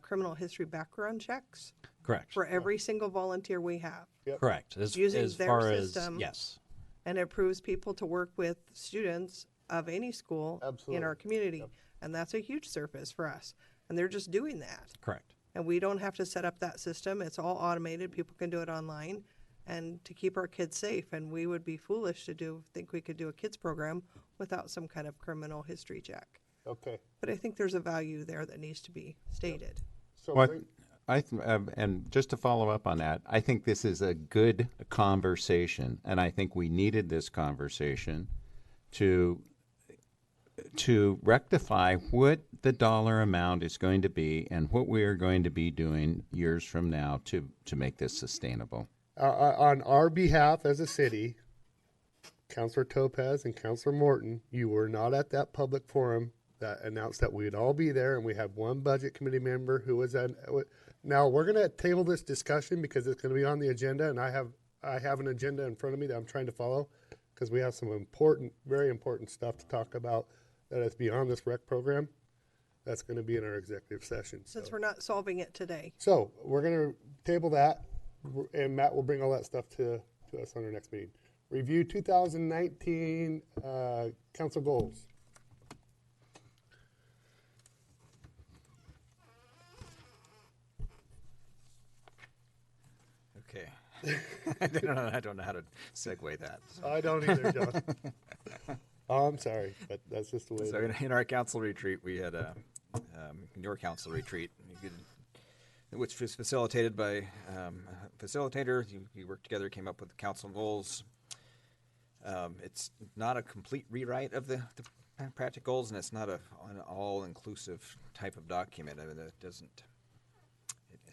criminal history background checks Correct. for every single volunteer we have. Correct. As, using as their far system. as yes. And it proves people to work with students of any school in Absolutely. our community. And that's a huge service for us. And they're just doing that. Correct. And we don't have to set up that system. It's all automated. People can do it online and to keep our kids safe. And we would be foolish to think we could do a kids program without some kind of criminal history check. Okay. But I think there's a value there that needs to be stated. So What bring- and just to follow up on that, I think this is a good conversation, and I think we needed this conversation to to rectify what the dollar amount is going to be and what we are going to be doing years from now to make this sustainable. On our behalf as a city, Councilor Topaz and Councilor Morton, you were not at that public forum that announced that we'd all be there, and we had one budget committee member who was at. Now we're going to table this discussion because it's going to be on the agenda, and I have an agenda in front of me that I'm trying to follow because we have some important, very important stuff to talk about that is beyond this rec program. That's going to be in our executive session. Since we're not solving it today. So we're going to table that, and Matt will bring all that stuff to us on our next meeting. Review 2019 council goals. Okay. I don't know how to segue that. I don't either, John. Oh, I'm sorry, but that's just the way. So in our council retreat, we had in your council retreat, which was facilitated by a facilitator. You worked together, came up with the council goals. It's not a complete rewrite of the practical goals, and it's not an all-inclusive type of document. I mean, it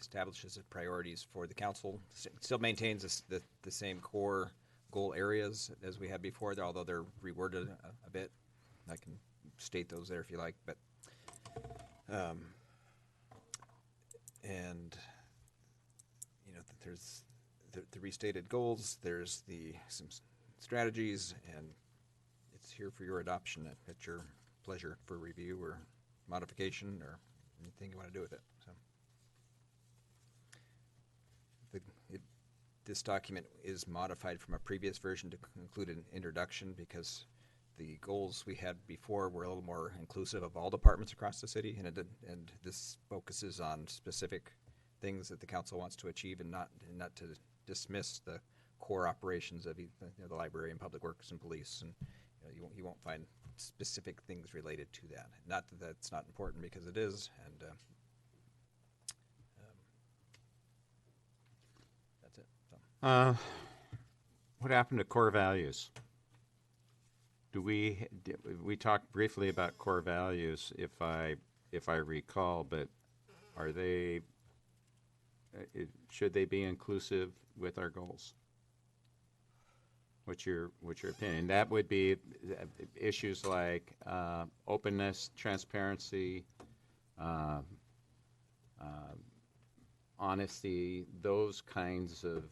establishes the priorities for the council. Still maintains the same core goal areas as we had before, although they're reworded a bit. I can state those there if you like, but and you know, there's the restated goals. There's some strategies, and it's here for your adoption at your pleasure for review or modification or anything you want to do with it. So. This document is modified from a previous version to include an introduction because the goals we had before were a little more inclusive of all departments across the city, and this focuses on specific things that the council wants to achieve, and not to dismiss the core operations of the library and public works and police. And you won't find specific things related to that. Not that that's not important, because it is, and that's it. So. What happened to core values? We talked briefly about core values, if I recall, but are they? Should they be inclusive with our goals? What's your opinion? That would be issues like openness, transparency, honesty, those kinds of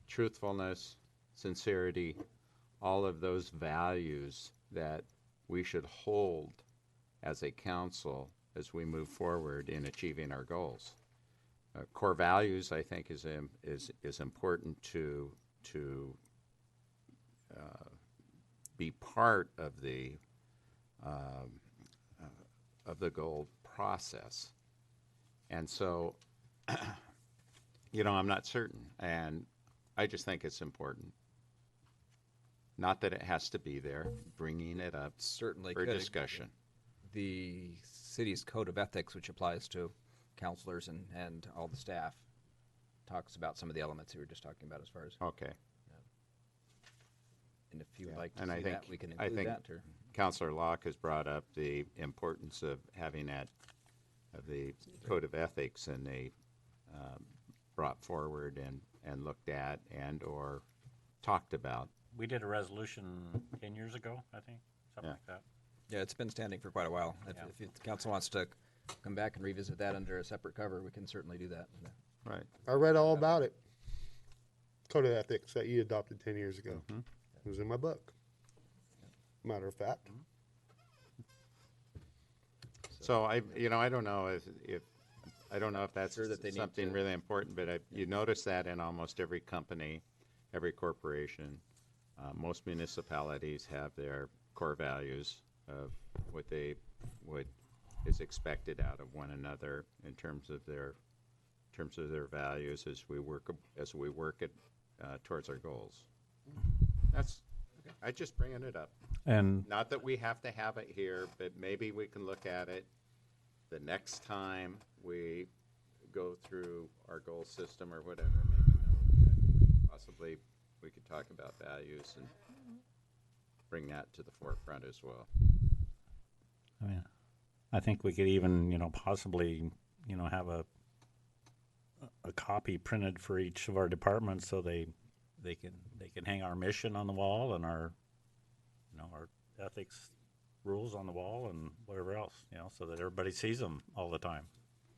truthfulness, sincerity, all of those values that we should hold as a council as we move forward in achieving our goals. Core values, I think, is important to be part of the goal process. And so, I'm not certain, and I just think it's important. Not that it has to be there, bringing it up certainly for could. discussion. The city's code of ethics, which applies to counselors and all the staff, talks about some of the elements you were just talking about as far as. Okay. And if you would like to and see I think, that, we can include that. Or Councilor Locke has brought up the importance of having the code of ethics, and they brought forward and looked at and or talked about. We did a resolution 10 years ago, I think, something like that. Yeah, it's been standing for quite a while. If the council wants to come back and revisit that under a separate cover, we can certainly do that. Right. I read all about it. Code of ethics that you adopted 10 years ago. Mm-hmm. It was in my book. Matter of fact. So I don't know if that's Sure that they need something to- really important, but you notice that in almost every company, every corporation, most municipalities have their core values of what is expected out of one another in terms of their values as we work it towards our goals. I just bringing it up. And Not that we have to have it here, but maybe we can look at it the next time we go through our goal system or whatever, make a note that possibly we could talk about values and bring that to the forefront as well. I mean, I think we could even, possibly, have a copy printed for each of our departments so they can hang our mission on the wall and our ethics rules on the wall and whatever else, so that everybody sees them all the time.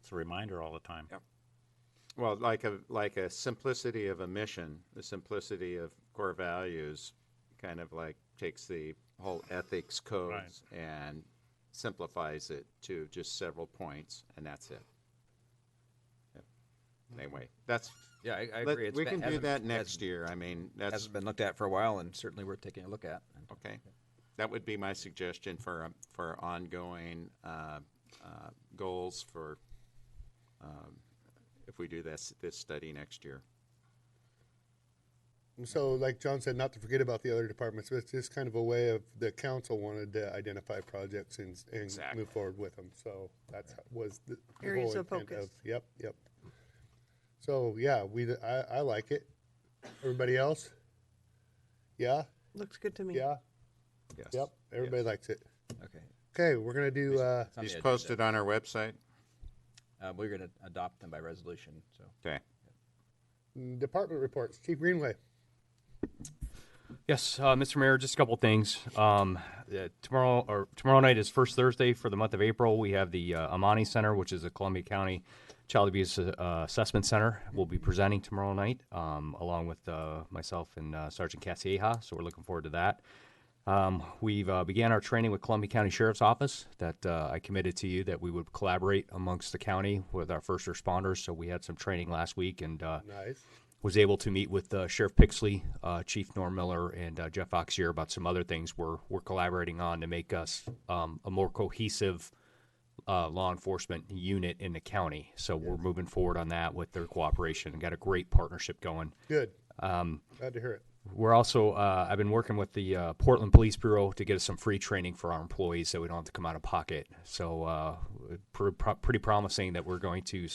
It's a reminder all the time. Yep. Well, like a simplicity of a mission, the simplicity of core values, kind of like takes the whole ethics codes and simplifies it to just several points, and that's it. Yep. Anyway, that's Yeah, I agree. we can do hasn't- that next hasn't- year. I mean, that's Hasn't been looked at for a while, and certainly worth taking a look at. okay. That would be my suggestion for ongoing goals for if we do this study next year. So, like John said, not to forget about the other departments, but it's just kind of a way of the council wanted to identify projects and Exactly. move forward with them. So was the Areas whole of intent focus. Yep. So yeah, I like it. Everybody else? Yeah. Looks good to me. Yeah. Yes. Yep. Everybody likes it. Okay. Okay, we're gonna do. It's on the These agenda. posted on our website. We're going to adopt them by resolution. So Okay. Department reports. Chief Greenway. Yes, Mr. Mayor, just a couple things. Tomorrow night is First Thursday for the month of April. We have the Amani Center, which is a Columbia County Child Abuse Assessment Center. We'll be presenting tomorrow night, along with myself and Sergeant Casieja. So we're looking forward to that. We've began our training with Columbia County Sheriff's Office that I committed to you that we would collaborate amongst the county with our first responders. So we had some training last week and Nice. was able to meet with Sheriff Pixley, Chief Norm Miller, and Jeff Oxier about some other things we're collaborating on to make us a more cohesive law enforcement unit in the county. So we're moving forward on that with their cooperation and got a great partnership going. Good. Glad to hear it. We're also, I've been working with the Portland Police Bureau to get us some free training for our employees so we don't have to come out of pocket. So pretty promising that we're going to,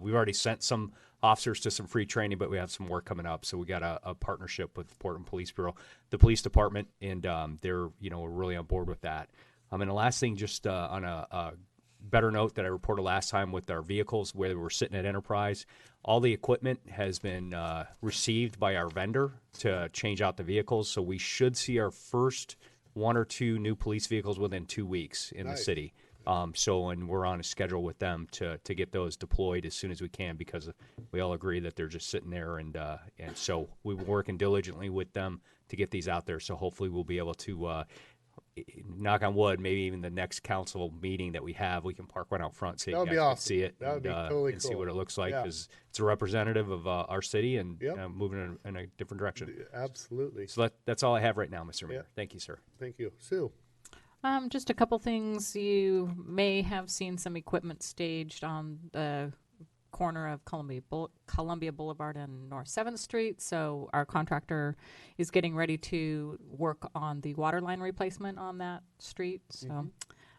we've already sent some officers to some free training, but we have some more coming up. So we got a partnership with the Portland Police Bureau, the police department, and they're, we're really on board with that. And the last thing, just on a better note that I reported last time with our vehicles where we're sitting at Enterprise, all the equipment has been received by our vendor to change out the vehicles. So we should see our first 1 or 2 new police vehicles within 2 weeks in the city. And we're on a schedule with them to get those deployed as soon as we can because we all agree that they're just sitting there. And so we've been working diligently with them to get these out there. So hopefully we'll be able to knock on wood, maybe even the next council meeting that we have, we can park one out front so you That would guys be can awesome. see it That would be and, totally and see cool. what it looks like Yeah. because it's a representative of our city and Yep. moving in a different direction. Absolutely. So that's all I have right now, Mr. Mayor. Yeah. Thank you, sir. Thank you. Sue. Just a couple things. You may have seen some equipment staged on the corner of Columbia Boulevard and North 7th Street. So our contractor is getting ready to work on the water line replacement on that street. So,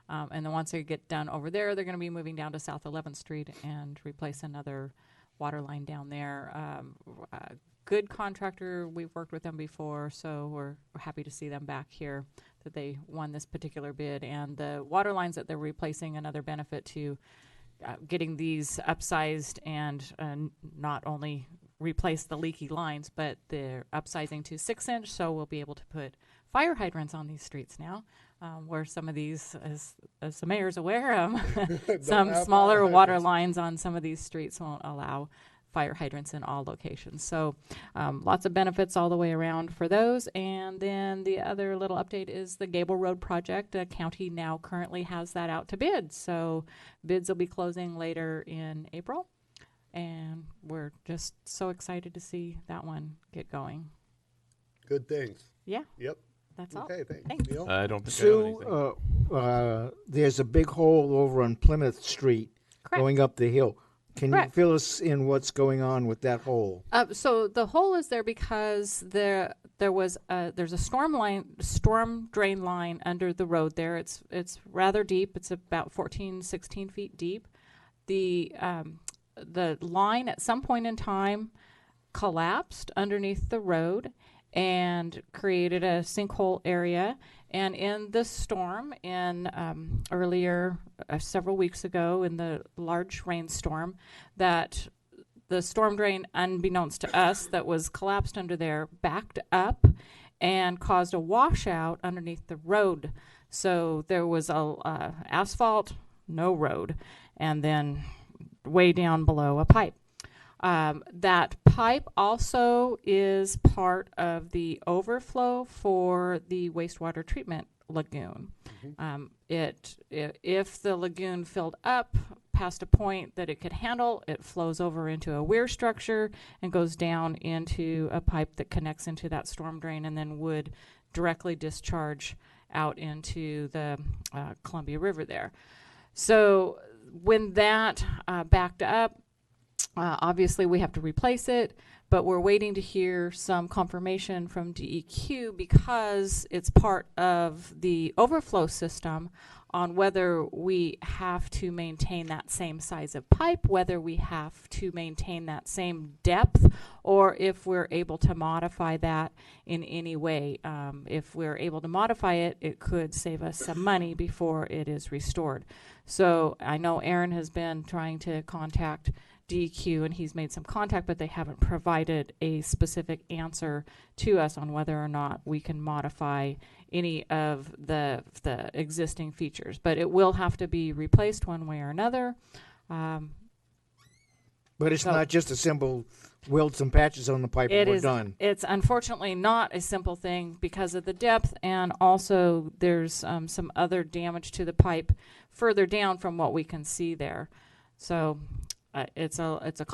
and then once they get done over there, they're going to be moving down to South 11th Street and replace another water line down there. Good contractor. We've worked with them before, so we're happy to see them back here, that they won this particular bid. And the water lines that they're replacing, another benefit to getting these upsized and not only replace the leaky lines, but they're upsizing to 6-inch, so we'll be able to put fire hydrants on these streets now, where some of these, as the mayor's aware, some have smaller fire water hydrants. lines on some of these streets won't allow fire hydrants in all locations. So lots of benefits all the way around for those. And then the other little update is the Gable Road project. The county now currently has that out to bid. So bids will be closing later in April. And we're just so excited to see that one get going. Good things. Yeah, Yep. that's all. Okay. Thanks. Thanks. Neil. I don't think I have anything. Sue, there's a big hole over on Plymouth Street Correct. going up the hill. Can you Correct. fill us in what's going on with that hole? So the hole is there because there's a storm drain line under the road there. It's rather deep. It's about 14, 16 feet deep. The line at some point in time collapsed underneath the road, and created a sinkhole area. And in the storm, in earlier, several weeks ago, in the large rainstorm, that the storm drain, unbeknownst to us, that was collapsed under there, backed up and caused a washout underneath the road. So there was asphalt, no road, and then way down below a pipe. That pipe also is part of the overflow for the wastewater treatment lagoon. If the lagoon filled up past a point that it could handle, it flows over into a weir structure and goes down into a pipe that connects into that storm drain and then would directly discharge out into the Columbia River there. So when that backed up, obviously we have to replace it, but we're waiting to hear some confirmation from DEQ because it's part of the overflow system on whether we have to maintain that same size of pipe, whether we have to maintain that same depth, or if we're able to modify that in any way. If we're able to modify it, it could save us some money before it is restored. So I know Aaron has been trying to contact DEQ, and he's made some contact, but they haven't provided a specific answer to us on whether or not we can modify any of the existing features. But it will have to be replaced one way or another. But it's not just a simple weld some patches on the pipe and we're done. It's unfortunately not a simple thing because of the depth, and also there's some other damage to the pipe further down from what we can see there. So it's a little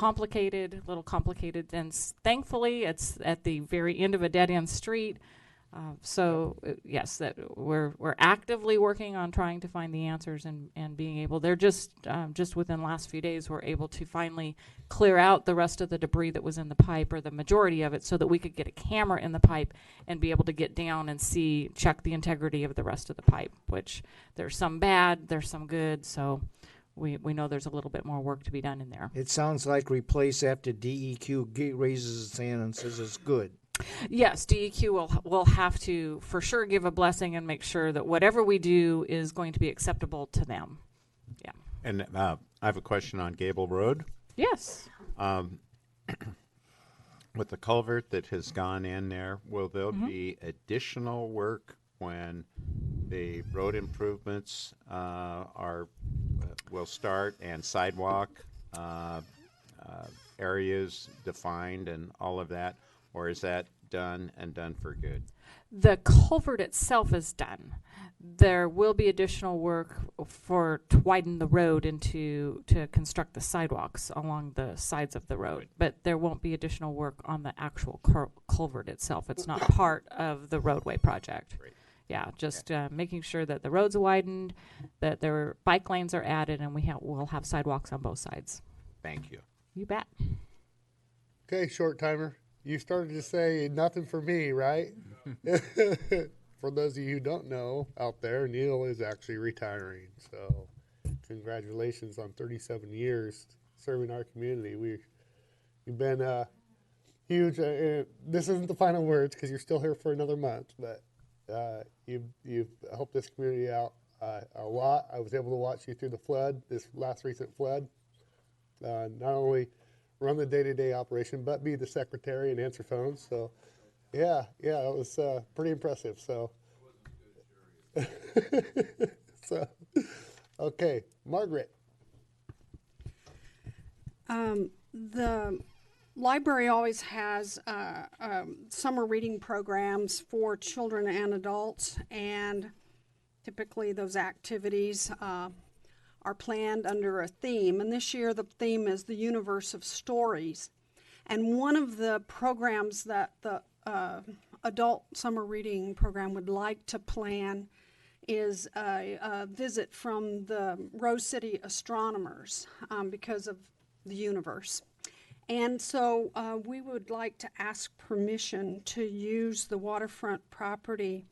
complicated, and thankfully it's at the very end of a dead-end street. Yes, that we're actively working on trying to find the answers and being able. They're just within the last few days we're able to finally clear out the rest of the debris that was in the pipe, or the majority of it, so that we could get a camera in the pipe and be able to get down and check the integrity of the rest of the pipe. Which there's some bad, there's some good. So we know there's a little bit more work to be done in there. It sounds like replace after DEQ raises its hand and says it's good. Yes, DEQ will have to for sure give a blessing and make sure that whatever we do is going to be acceptable to them. Yeah. And I have a question on Gable Road. Yes. With the culvert that has gone in there, will there be additional work when the road improvements will start and sidewalk areas defined and all of that? Or is that done and done for good? The culvert itself is done. There will be additional work to widen the road and to construct the sidewalks along the sides of the road. Right. But there won't be additional work on the actual culvert itself. It's not part of the roadway project. Right. Yeah, just making sure that the road's widened, that their bike lanes are added, and we'll have sidewalks on both sides. Thank you. You bet. Okay, short timer. You started to say nothing for me, right? For those of you who don't know out there, Neil is actually retiring. So congratulations on 37 years serving our community. You've been huge. This isn't the final words because you're still here for another month, but you've helped this community out a lot. I was able to watch you through the flood, this last recent flood. Not only run the day-to-day operation, but be the secretary and answer phones. So, yeah, it was pretty impressive. So, okay, Margaret. The library always has summer reading programs for children and adults, and typically those activities are planned under a theme, and this year the theme is the universe of stories. And one of the programs that the adult summer reading program would like to plan is a visit from the Rose City astronomers because of the universe. And so we would like to ask permission to use the waterfront property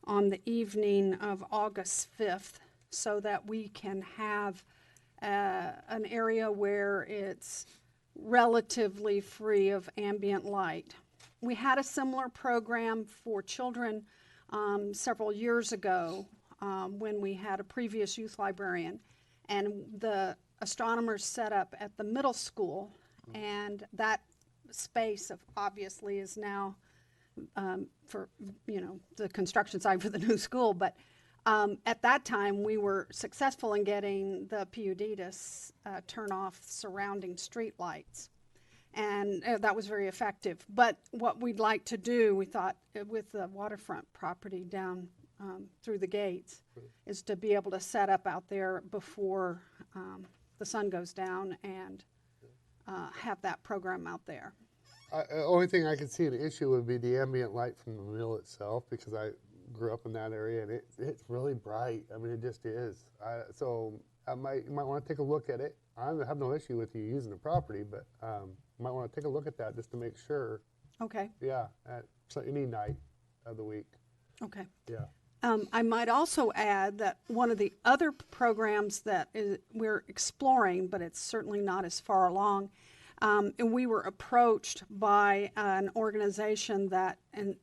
on the evening of August 5th so that we can have an area where it's relatively free of ambient light. we had a similar program for children several years ago when we had a previous youth librarian, and the astronomers set up at the middle school, and that space obviously is now for the construction site for the new school, but at that time we were successful in getting the PUD to turn off surrounding street lights, and that was very effective. But what we'd like to do, we thought, with the waterfront property down through the gates, is to be able to set up out there before the sun goes down and have that program out there. Only thing I could see an issue would be the ambient light from the mill itself, because I grew up in that area and it's really bright. I mean, it just is. So you might want to take a look at it. I have no issue with you using the property, but you might want to take a look at that just to make sure. Okay. Yeah, at any night of the week. Okay. Yeah. I might also add that one of the other programs that we're exploring, but it's certainly not as far along, and we were approached by an organization that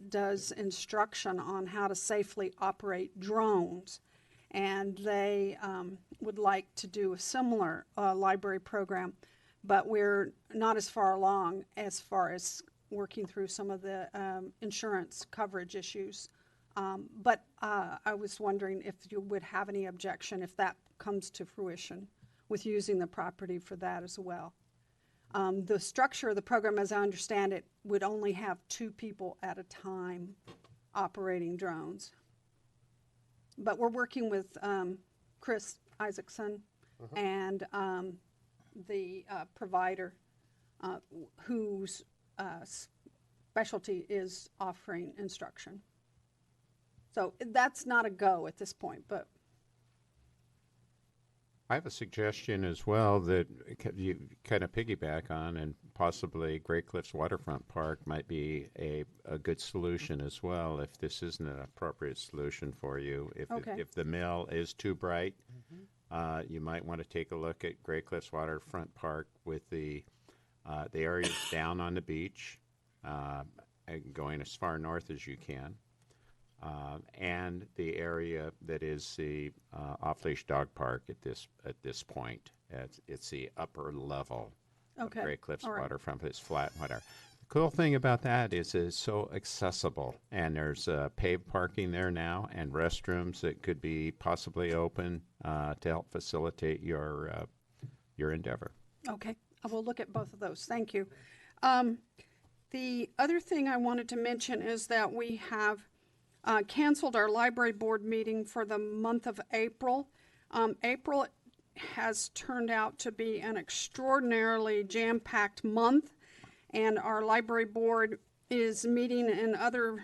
does instruction on how to safely operate drones, and they would like to do a similar library program, but we're not as far along as far as working through some of the insurance coverage issues. But I was wondering if you would have any objection if that comes to fruition with using the property for that as well. The structure of the program, as I understand it, would only have 2 people at a time operating drones. But we're working with Chris Isaacson and the provider whose specialty is offering instruction. So that's not a go at this point, but. I have a suggestion as well that you kind of piggyback on, and possibly Great Cliffs Waterfront Park might be a good solution as well if this isn't an appropriate solution for you. If the mill is too bright, you might want to take a look at Great Cliffs Waterfront Park with the areas down on the beach, going as far north as you can. And the area that is the off-leash dog park at this point. It's the upper level of Great Cliffs Waterfront. It's flat, whatever. The cool thing about that is it's so accessible, and there's paved parking there now and restrooms that could be possibly open to help facilitate your endeavor. Okay, I will look at both of those. Thank you. The other thing I wanted to mention is that we have canceled our library board meeting for the month of April. April has turned out to be an extraordinarily jam-packed month, and our library board is meeting in other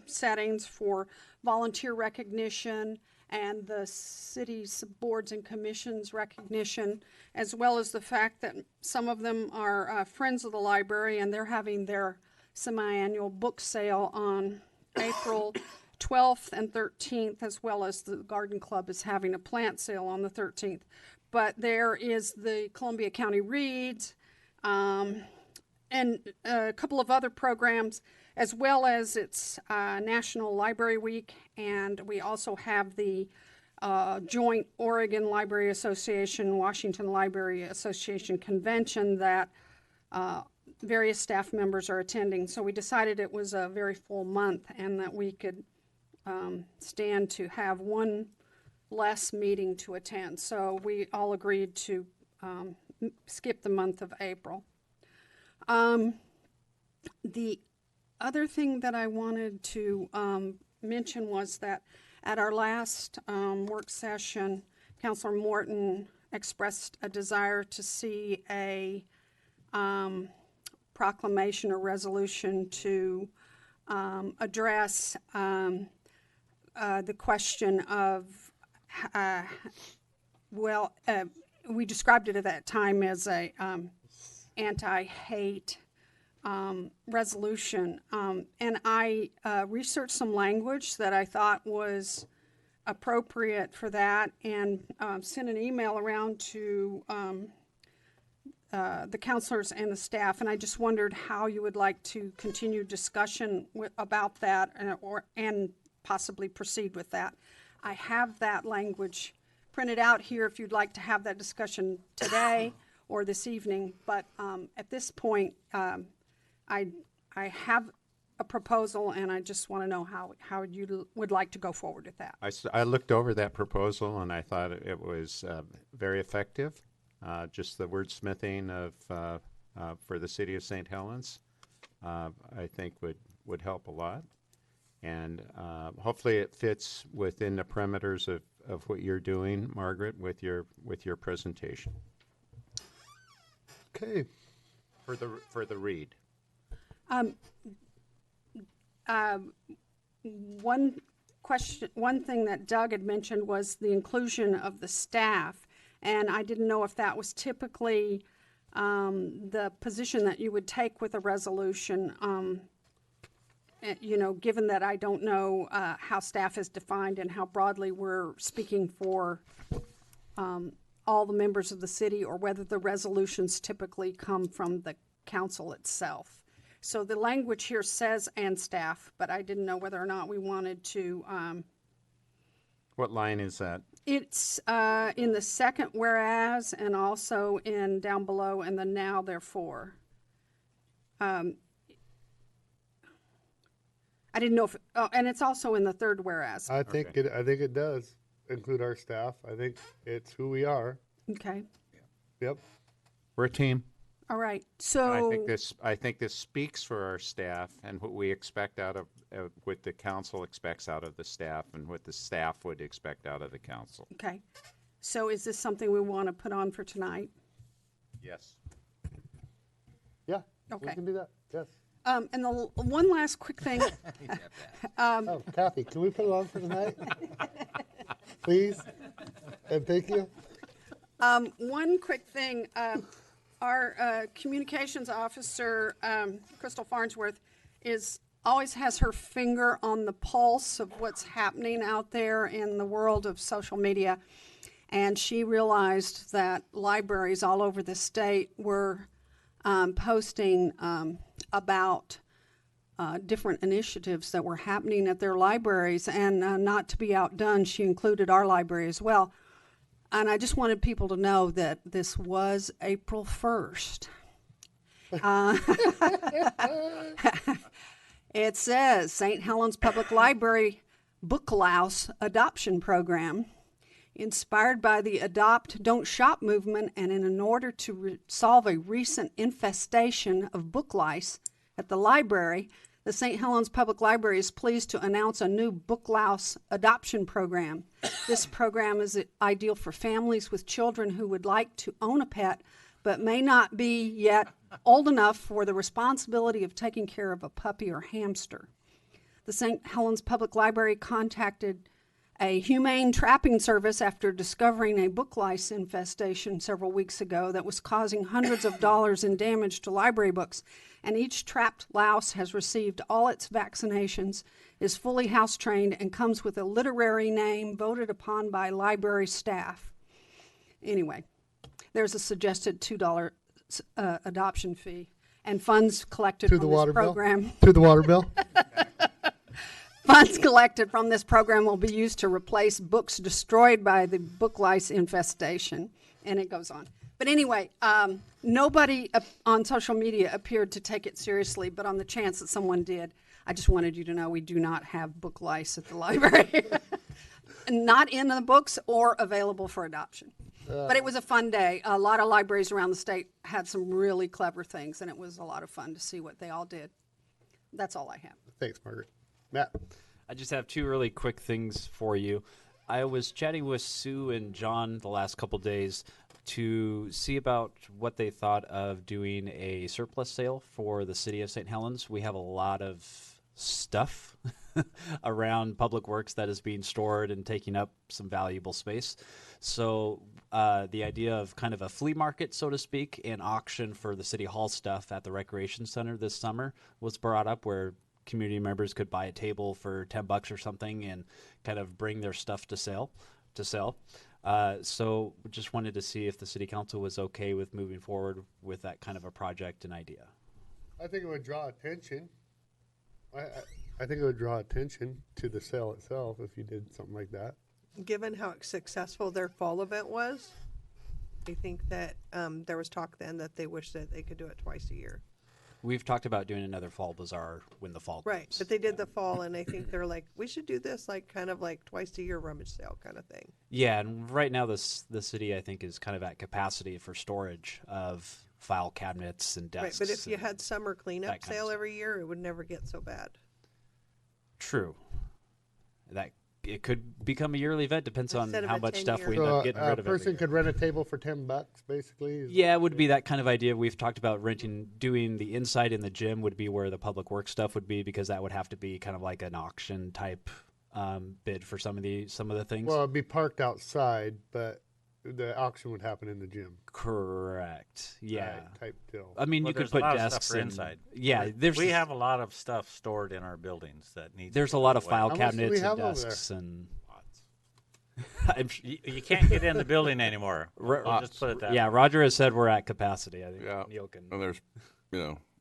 settings for volunteer recognition and the city's boards and commissions recognition, as well as the fact that some of them are friends of the library, and they're having their semi-annual book sale on April 12th and 13th, as well as the Garden Club is having a plant sale on the 13th. But there is the Columbia County Reads and a couple of other programs, as well as its National Library Week, and we also have the joint Oregon Library Association, Washington Library Association convention that various staff members are attending. So we decided it was a very full month and that we could stand to have one less meeting to attend. So we all agreed to skip the month of April. The other thing that I wanted to mention was that at our last work session, Councilor Morton expressed a desire to see a proclamation or resolution to address the question of, we described it at that time as a anti-hate resolution. And I researched some language that I thought was appropriate for that, and sent an email around to the counselors and the staff, and I just wondered how you would like to continue discussion about that and possibly proceed with that. I have that language printed out here if you'd like to have that discussion today or this evening, but at this point, I have a proposal, and I just want to know how you would like to go forward with that. I looked over that proposal and I thought it was very effective. Just the wordsmithing of for the city of St. Helens, I think would help a lot, and hopefully it fits within the parameters of what you're doing, Margaret, with your presentation. Okay. For the read. One thing that Doug had mentioned was the inclusion of the staff, and I didn't know if that was typically the position that you would take with a resolution. Given that I don't know how staff is defined and how broadly we're speaking for all the members of the city, or whether the resolutions typically come from the council itself. So the language here says "and staff," but I didn't know whether or not we wanted to. What line is that? It's in the second whereas, and also in down below in the now therefore. I didn't know if, and it's also in the third whereas. I think it does include our staff. I think it's who we are. Okay. Yep. We're a team. All right. And So I think this speaks for our staff and what we expect out of what the council expects out of the staff and what the staff would expect out of the council. okay. So is this something we want to put on for tonight? Yes. Yeah. Okay. We can do that. Yes. And the one last quick thing. Oh, Kathy, can we put it on for tonight? Please? And thank you. One quick thing. Our communications officer, Crystal Farnsworth, always has her finger on the pulse of what's happening out there in the world of social media. And she realized that libraries all over the state were posting about different initiatives that were happening at their libraries. And not to be outdone, she included our library as well. And I just wanted people to know that this was April 1st. It says St. Helens Public Library Book Louse Adoption Program, inspired by the Adopt, Don't Shop movement, and in order to solve a recent infestation of book lice at the library, the St. Helens Public Library is pleased to announce a new book louse adoption program. This program is ideal for families with children who would like to own a pet but may not be yet old enough for the responsibility of taking care of a puppy or hamster. The St. Helens Public Library contacted a humane trapping service after discovering a book lice infestation several weeks ago that was causing hundreds of dollars in damage to library books. And each trapped louse has received all its vaccinations, is fully house trained, and comes with a literary name voted upon by library staff. Anyway, there's a suggested $2 adoption fee, and funds collected from this program. To the water bill. Funds collected from this program will be used to replace books destroyed by the book lice infestation, and it goes on. But anyway, nobody on social media appeared to take it seriously, but on the chance that someone did, I just wanted you to know we do not have book lice at the library. Not in the books or available for adoption. But it was a fun day. A lot of libraries around the state had some really clever things, and it was a lot of fun to see what they all did. That's all I have. Thanks, Margaret. Matt. I just have two really quick things for you. I was chatting with Sue and John the last couple days to see about what they thought of doing a surplus sale for the city of St. Helens. We have a lot of stuff around Public Works that is being stored and taking up some valuable space. So the idea of kind of a flea market, so to speak, an auction for the City Hall stuff at the Recreation Center this summer was brought up, where community members could buy a table for $10 or something and kind of bring their stuff to sale to sell. So just wanted to see if the city council was okay with moving forward with that kind of a project and idea. I think it would draw attention. I think it would draw attention to the sale itself if you did something like that. Given how successful their fall event was, I think that there was talk then that they wish that they could do it twice a year. We've talked about doing another fall bazaar when the fall Right, comes. but they did the fall, and I think they're like, we should do this like kind of like twice a year rummage sale kind of thing. Yeah, and right now the city, I think, is kind of at capacity for storage of file cabinets and desks. Right, but if you and had summer cleanup that kind of sale stuff. every year, it would never get so bad. True. That it could become a yearly event, depends on Instead of how a much stuff 10-year. we end So up getting a rid of. every person year. could rent a table for $10, basically. Yeah, it would be that kind of idea. We've talked about doing the inside in the gym would be where the public works stuff would be, because that would have to be kind of like an auction type bid for some of the things. Well, it'd be parked outside, but the auction would happen in the gym. Correct. Yeah. Right, type deal. I mean, Well, you could there's a put lot of desks stuff for in- inside. Yeah, there's We have a lot of stuff stored in our buildings that needs. there's to a be lot put of away. file How much do we cabinets and have over there? desks and. You can't get in the building anymore. We'll just put it that Yeah, way. Roger has said we're at capacity. I think Yeah. Neil can. And there's,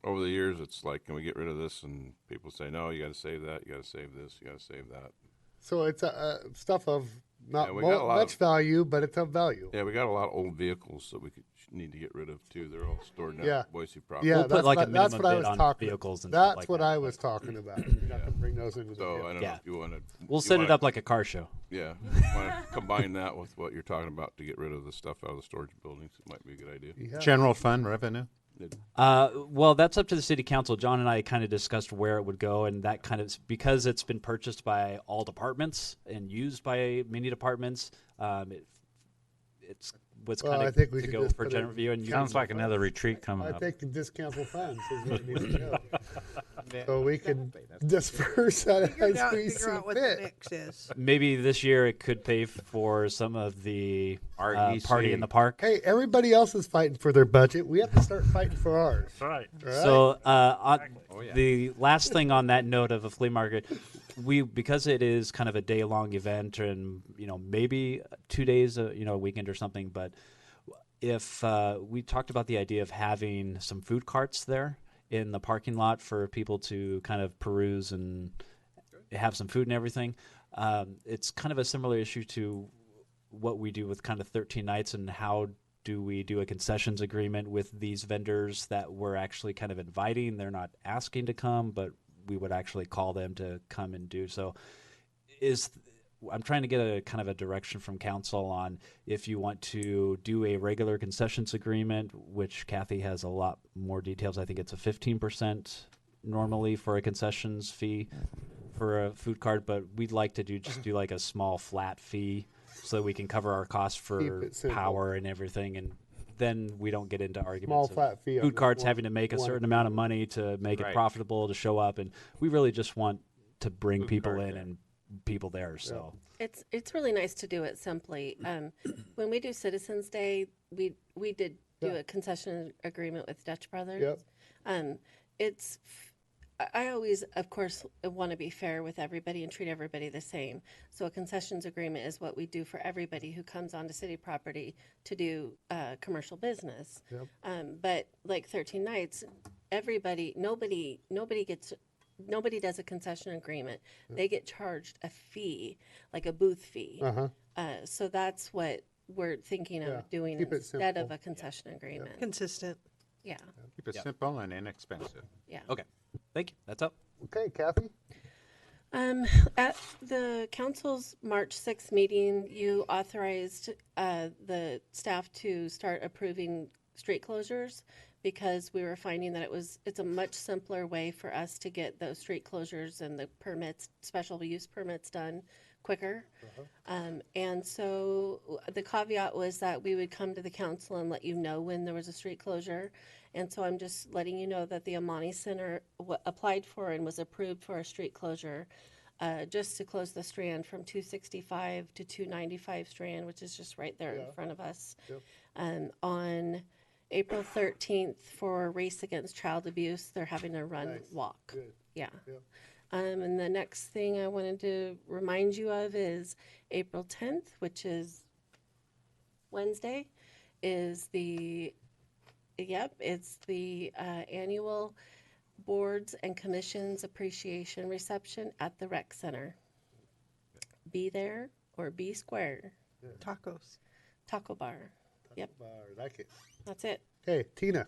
over the years, it's like, can we get rid of this? And people say, no, you got to save that. You got to save this. You got to save that. So it's stuff of not Yeah, we got a lot much of- value, but it's of value. Yeah, we got a lot of old vehicles that we need to get rid of too. They're all stored in Yeah. that Boise property. Yeah, We'll put that's like a what, that's minimum what I bid was on talking. vehicles and stuff That's like what that, I but- was talking about. You're not gonna bring those into the So I deal. don't Yeah. know if you want to. We'll set it up like a car show. Yeah, want to combine that with what you're talking about to get rid of the stuff out of the storage buildings. It might be a good idea. Yeah. General fund revenue? Well, that's up to the city council. John and I kind of discussed where it would go, and that kind of because it's been purchased by all departments and used by many departments. It's what's Well, kind I of think we to should go just for put it general in review. And you Sounds can- like another retreat coming I up. think the discount funds is where it needs to go. So we can disperse that Figure as we see out what the fit. mix is. maybe this year it could pay for some of the party in the park. Hey, everybody else is fighting for their budget. We have to start fighting for ours. Right. Right? So, the last thing on that note of a flea market, because it is kind of a day long event, and maybe 2 days, a weekend or something. But if we talked about the idea of having some food carts there in the parking lot for people to kind of peruse and have some food and everything, it's kind of a similar issue to what we do with kind of 13 nights and how do we do a concessions agreement with these vendors that we're actually kind of inviting? They're not asking to come, but we would actually call them to come and do so. I'm trying to get a kind of a direction from council on if you want to do a regular concessions agreement, which Kathy has a lot more details. I think it's a 15% normally for a concessions fee for a food cart, but we'd like to do like a small flat fee so that we can cover our costs Keep for it simple. power and everything, and then we don't get into Small arguments flat fee of on food carts one- having to make a one certain of amount of money to make it Right. profitable to show up, and we really just want to bring Food people cart, in yeah. and people there. So It's really nice to do it simply. When we do Citizens Day, we did do Yeah. a concession agreement with Dutch Brothers. Yep. I always, of course, want to be fair with everybody and treat everybody the same. So a concessions agreement is what we do for everybody who comes onto city property to do commercial business. Yep. But like 13 nights, nobody does a concession agreement. They get charged a fee, like a booth fee. Uh-huh. So that's what we're thinking of Yeah, doing keep it instead of simple. a concession agreement. Consistent. Yeah. Keep it simple and inexpensive. Yeah. okay, thank you. That's up. Okay, Kathy? At the council's March 6th meeting, you authorized the staff to start approving street closures because we were finding that it's a much simpler way for us to get those street closures and the permits, special use permits done quicker. And so the caveat was that we would come to the council and let you know when there was a street closure. And so I'm just letting you know that the Amani Center applied for and was approved for a street closure just to close the Strand from 265 to 295 Strand, which is just right there in front of us. Yep. On April 13th for Race Against Child Abuse, they're having a run Nice. walk. Good. Yeah. Yep. And the next thing I wanted to remind you of is April 10th, which is Wednesday, is it's the annual Boards and Commissions Appreciation Reception at the Rec Center. Be there or be square. Tacos. Taco bar. Yep, I like it. that's it. Okay, Tina.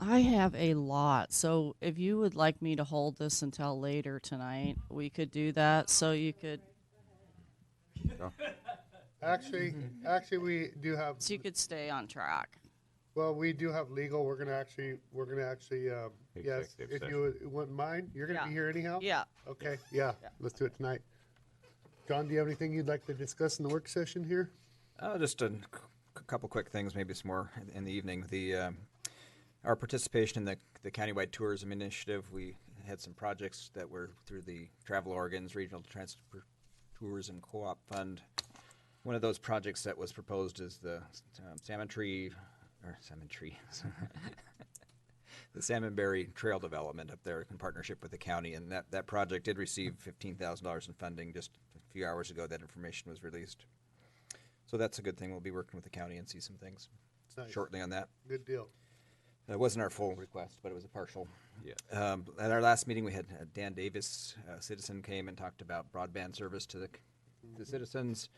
I have a lot, so if you would like me to hold this until later tonight, we could do that. So you could, Actually, we do have. so you could stay on track. Well, we do have legal. We're gonna actually. Yes, Executive if session. you wouldn't mind, you're gonna be here anyhow. Yeah. Okay. Yeah. Let's do it tonight. John, do you have anything you'd like to discuss in the work session here? Just a couple quick things, maybe some more in the evening. Our participation in the countywide tourism initiative, we had some projects that were through the Travel Oregon's Regional Transport Tourism Co-op Fund. One of those projects that was proposed is the the Salmonberry Trail development up there in partnership with the county, and that project did receive $15,000 in funding. Just a few hours ago, that information was released. So that's a good thing. We'll be working with the county and see some things Nice. shortly on that. Good deal. It wasn't our full request, but it was a partial. Yeah. At our last meeting, we had Dan Davis, a citizen, came and talked about broadband service to the citizens.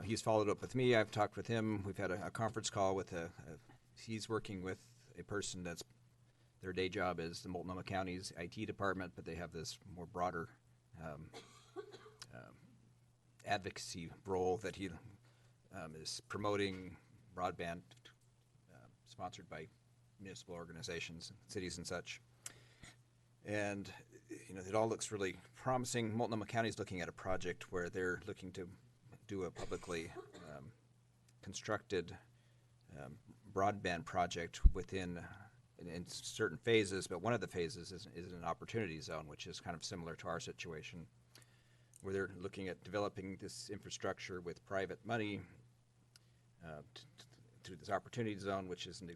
He's followed up with me. I've talked with him. We've had a conference call with he's working with a person that's their day job is the Multnomah County's IT department, but they have this more broader advocacy role that he is promoting broadband sponsored by municipal organizations, cities and such. And, it all looks really promising. Multnomah County is looking at a project where they're looking to do a publicly constructed broadband project within in certain phases, but one of the phases is an opportunity zone, which is kind of similar to our situation, where they're looking at developing this infrastructure with private money through this opportunity zone, which is a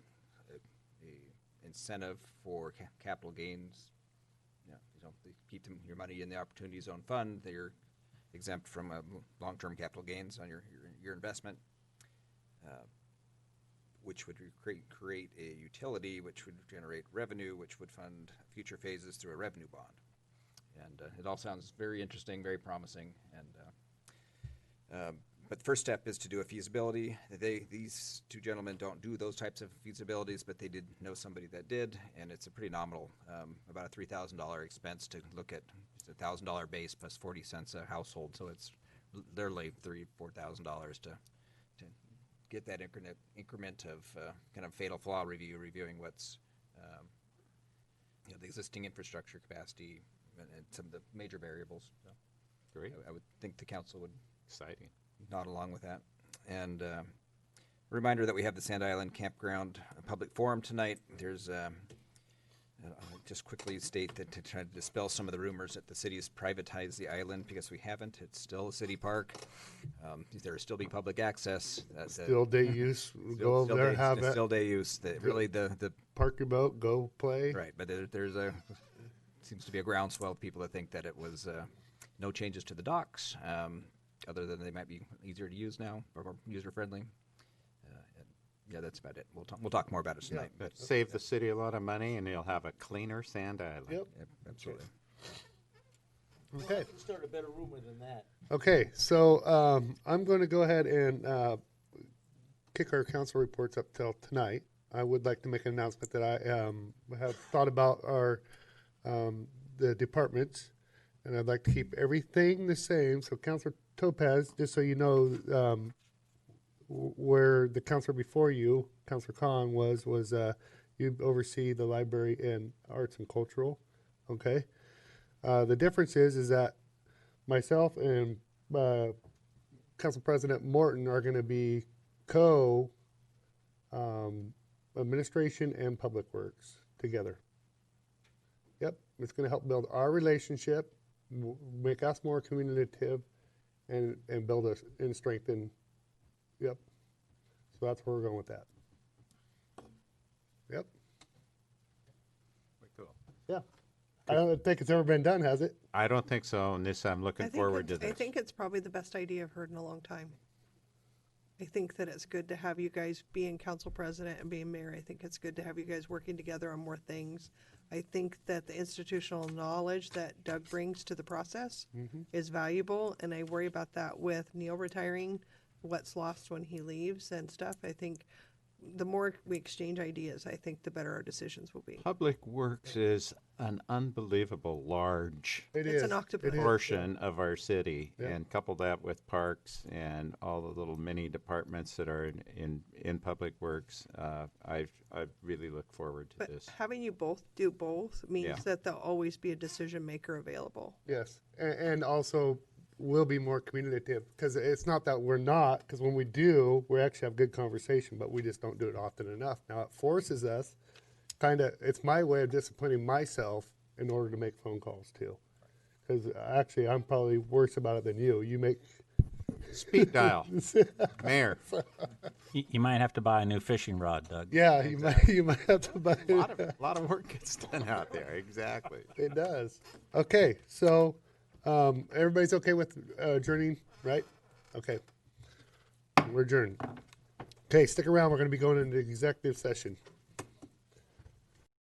incentive for capital gains. They keep your money in the opportunity zone fund. They're exempt from long-term capital gains on your investment, which would create a utility, which would generate revenue, which would fund future phases through a revenue bond. And it all sounds very interesting, very promising. And but the first step is to do a feasibility. These two gentlemen don't do those types of feasibilities, but they did know somebody that did, and it's a pretty nominal, about a $3,000 expense to look at. It's a $1,000 base plus 40 cents a household, so it's literally $3,000-$4,000 to get that increment of kind of fatal flaw reviewing what's the existing infrastructure capacity and some of the major variables. So Great. I would think the council would Exciting. nod along with that. And a reminder that we have the Sand Island Campground public forum tonight. There's I'll just quickly state that to try to dispel some of the rumors that the city has privatized the island, because we haven't. It's still a city park. There will still be public access. Still day use. Go over there, have it. Still day use. Really, the Park your boat, go play. right. But seems to be a groundswell of people that think that it was no changes to the docks, other than they might be easier to use now or more user friendly. Yeah, that's about it. We'll talk more about it tonight. But save the city a lot of money, and you'll have a cleaner Sand Island. Yep. Absolutely. Okay. Start a better rumor than that. Okay, so I'm going to go ahead and kick our council reports up till tonight. I would like to make an announcement that I have thought about the departments, and I'd like to keep everything the same. So, Councilor Topaz, just so you know, where the councilor before you, Councilor Khan, was you oversee the library and arts and cultural. Okay, the difference is that myself and Council President Morton are going to be administration and public works together. Yep, it's going to help build our relationship, make us more communicative, and build us and strengthen. Yep, So that's where we're going with that. Yep. Yeah. I don't think it's ever been done, has it? I don't think so, and this, I'm looking forward to I this. think it's probably the best idea I've heard in a long time. I think that it's good to have you guys being council president and being mayor. I think it's good to have you guys working together on more things. I think that the institutional knowledge that Doug brings to the process is valuable, and I worry about that with Neil retiring, what's lost when he leaves and stuff. I think the more we exchange ideas, I think the better our decisions will be. Public Works is an unbelievable large It's an octopus. portion of our city, Yeah. and couple that with parks and all the little mini departments that are in Public Works. I really look forward to But this. having you both do both means Yeah. that there'll always be a decision maker available. Yes. And also we'll be more communicative because it's not that we're not, because when we do, we actually have good conversation, but we just don't do it often enough. Now it forces us it's my way of disciplining myself in order to make phone calls too. Because actually I'm probably worse about it than you. You make Speed dial, Mayor. You might have to buy a new fishing rod, Doug. Yeah, you might have to buy A lot of work gets done out there. Exactly. It does. Okay, so everybody's okay with adjourning, right? Okay. We're adjourned. Okay, stick around. We're going to be going into executive session.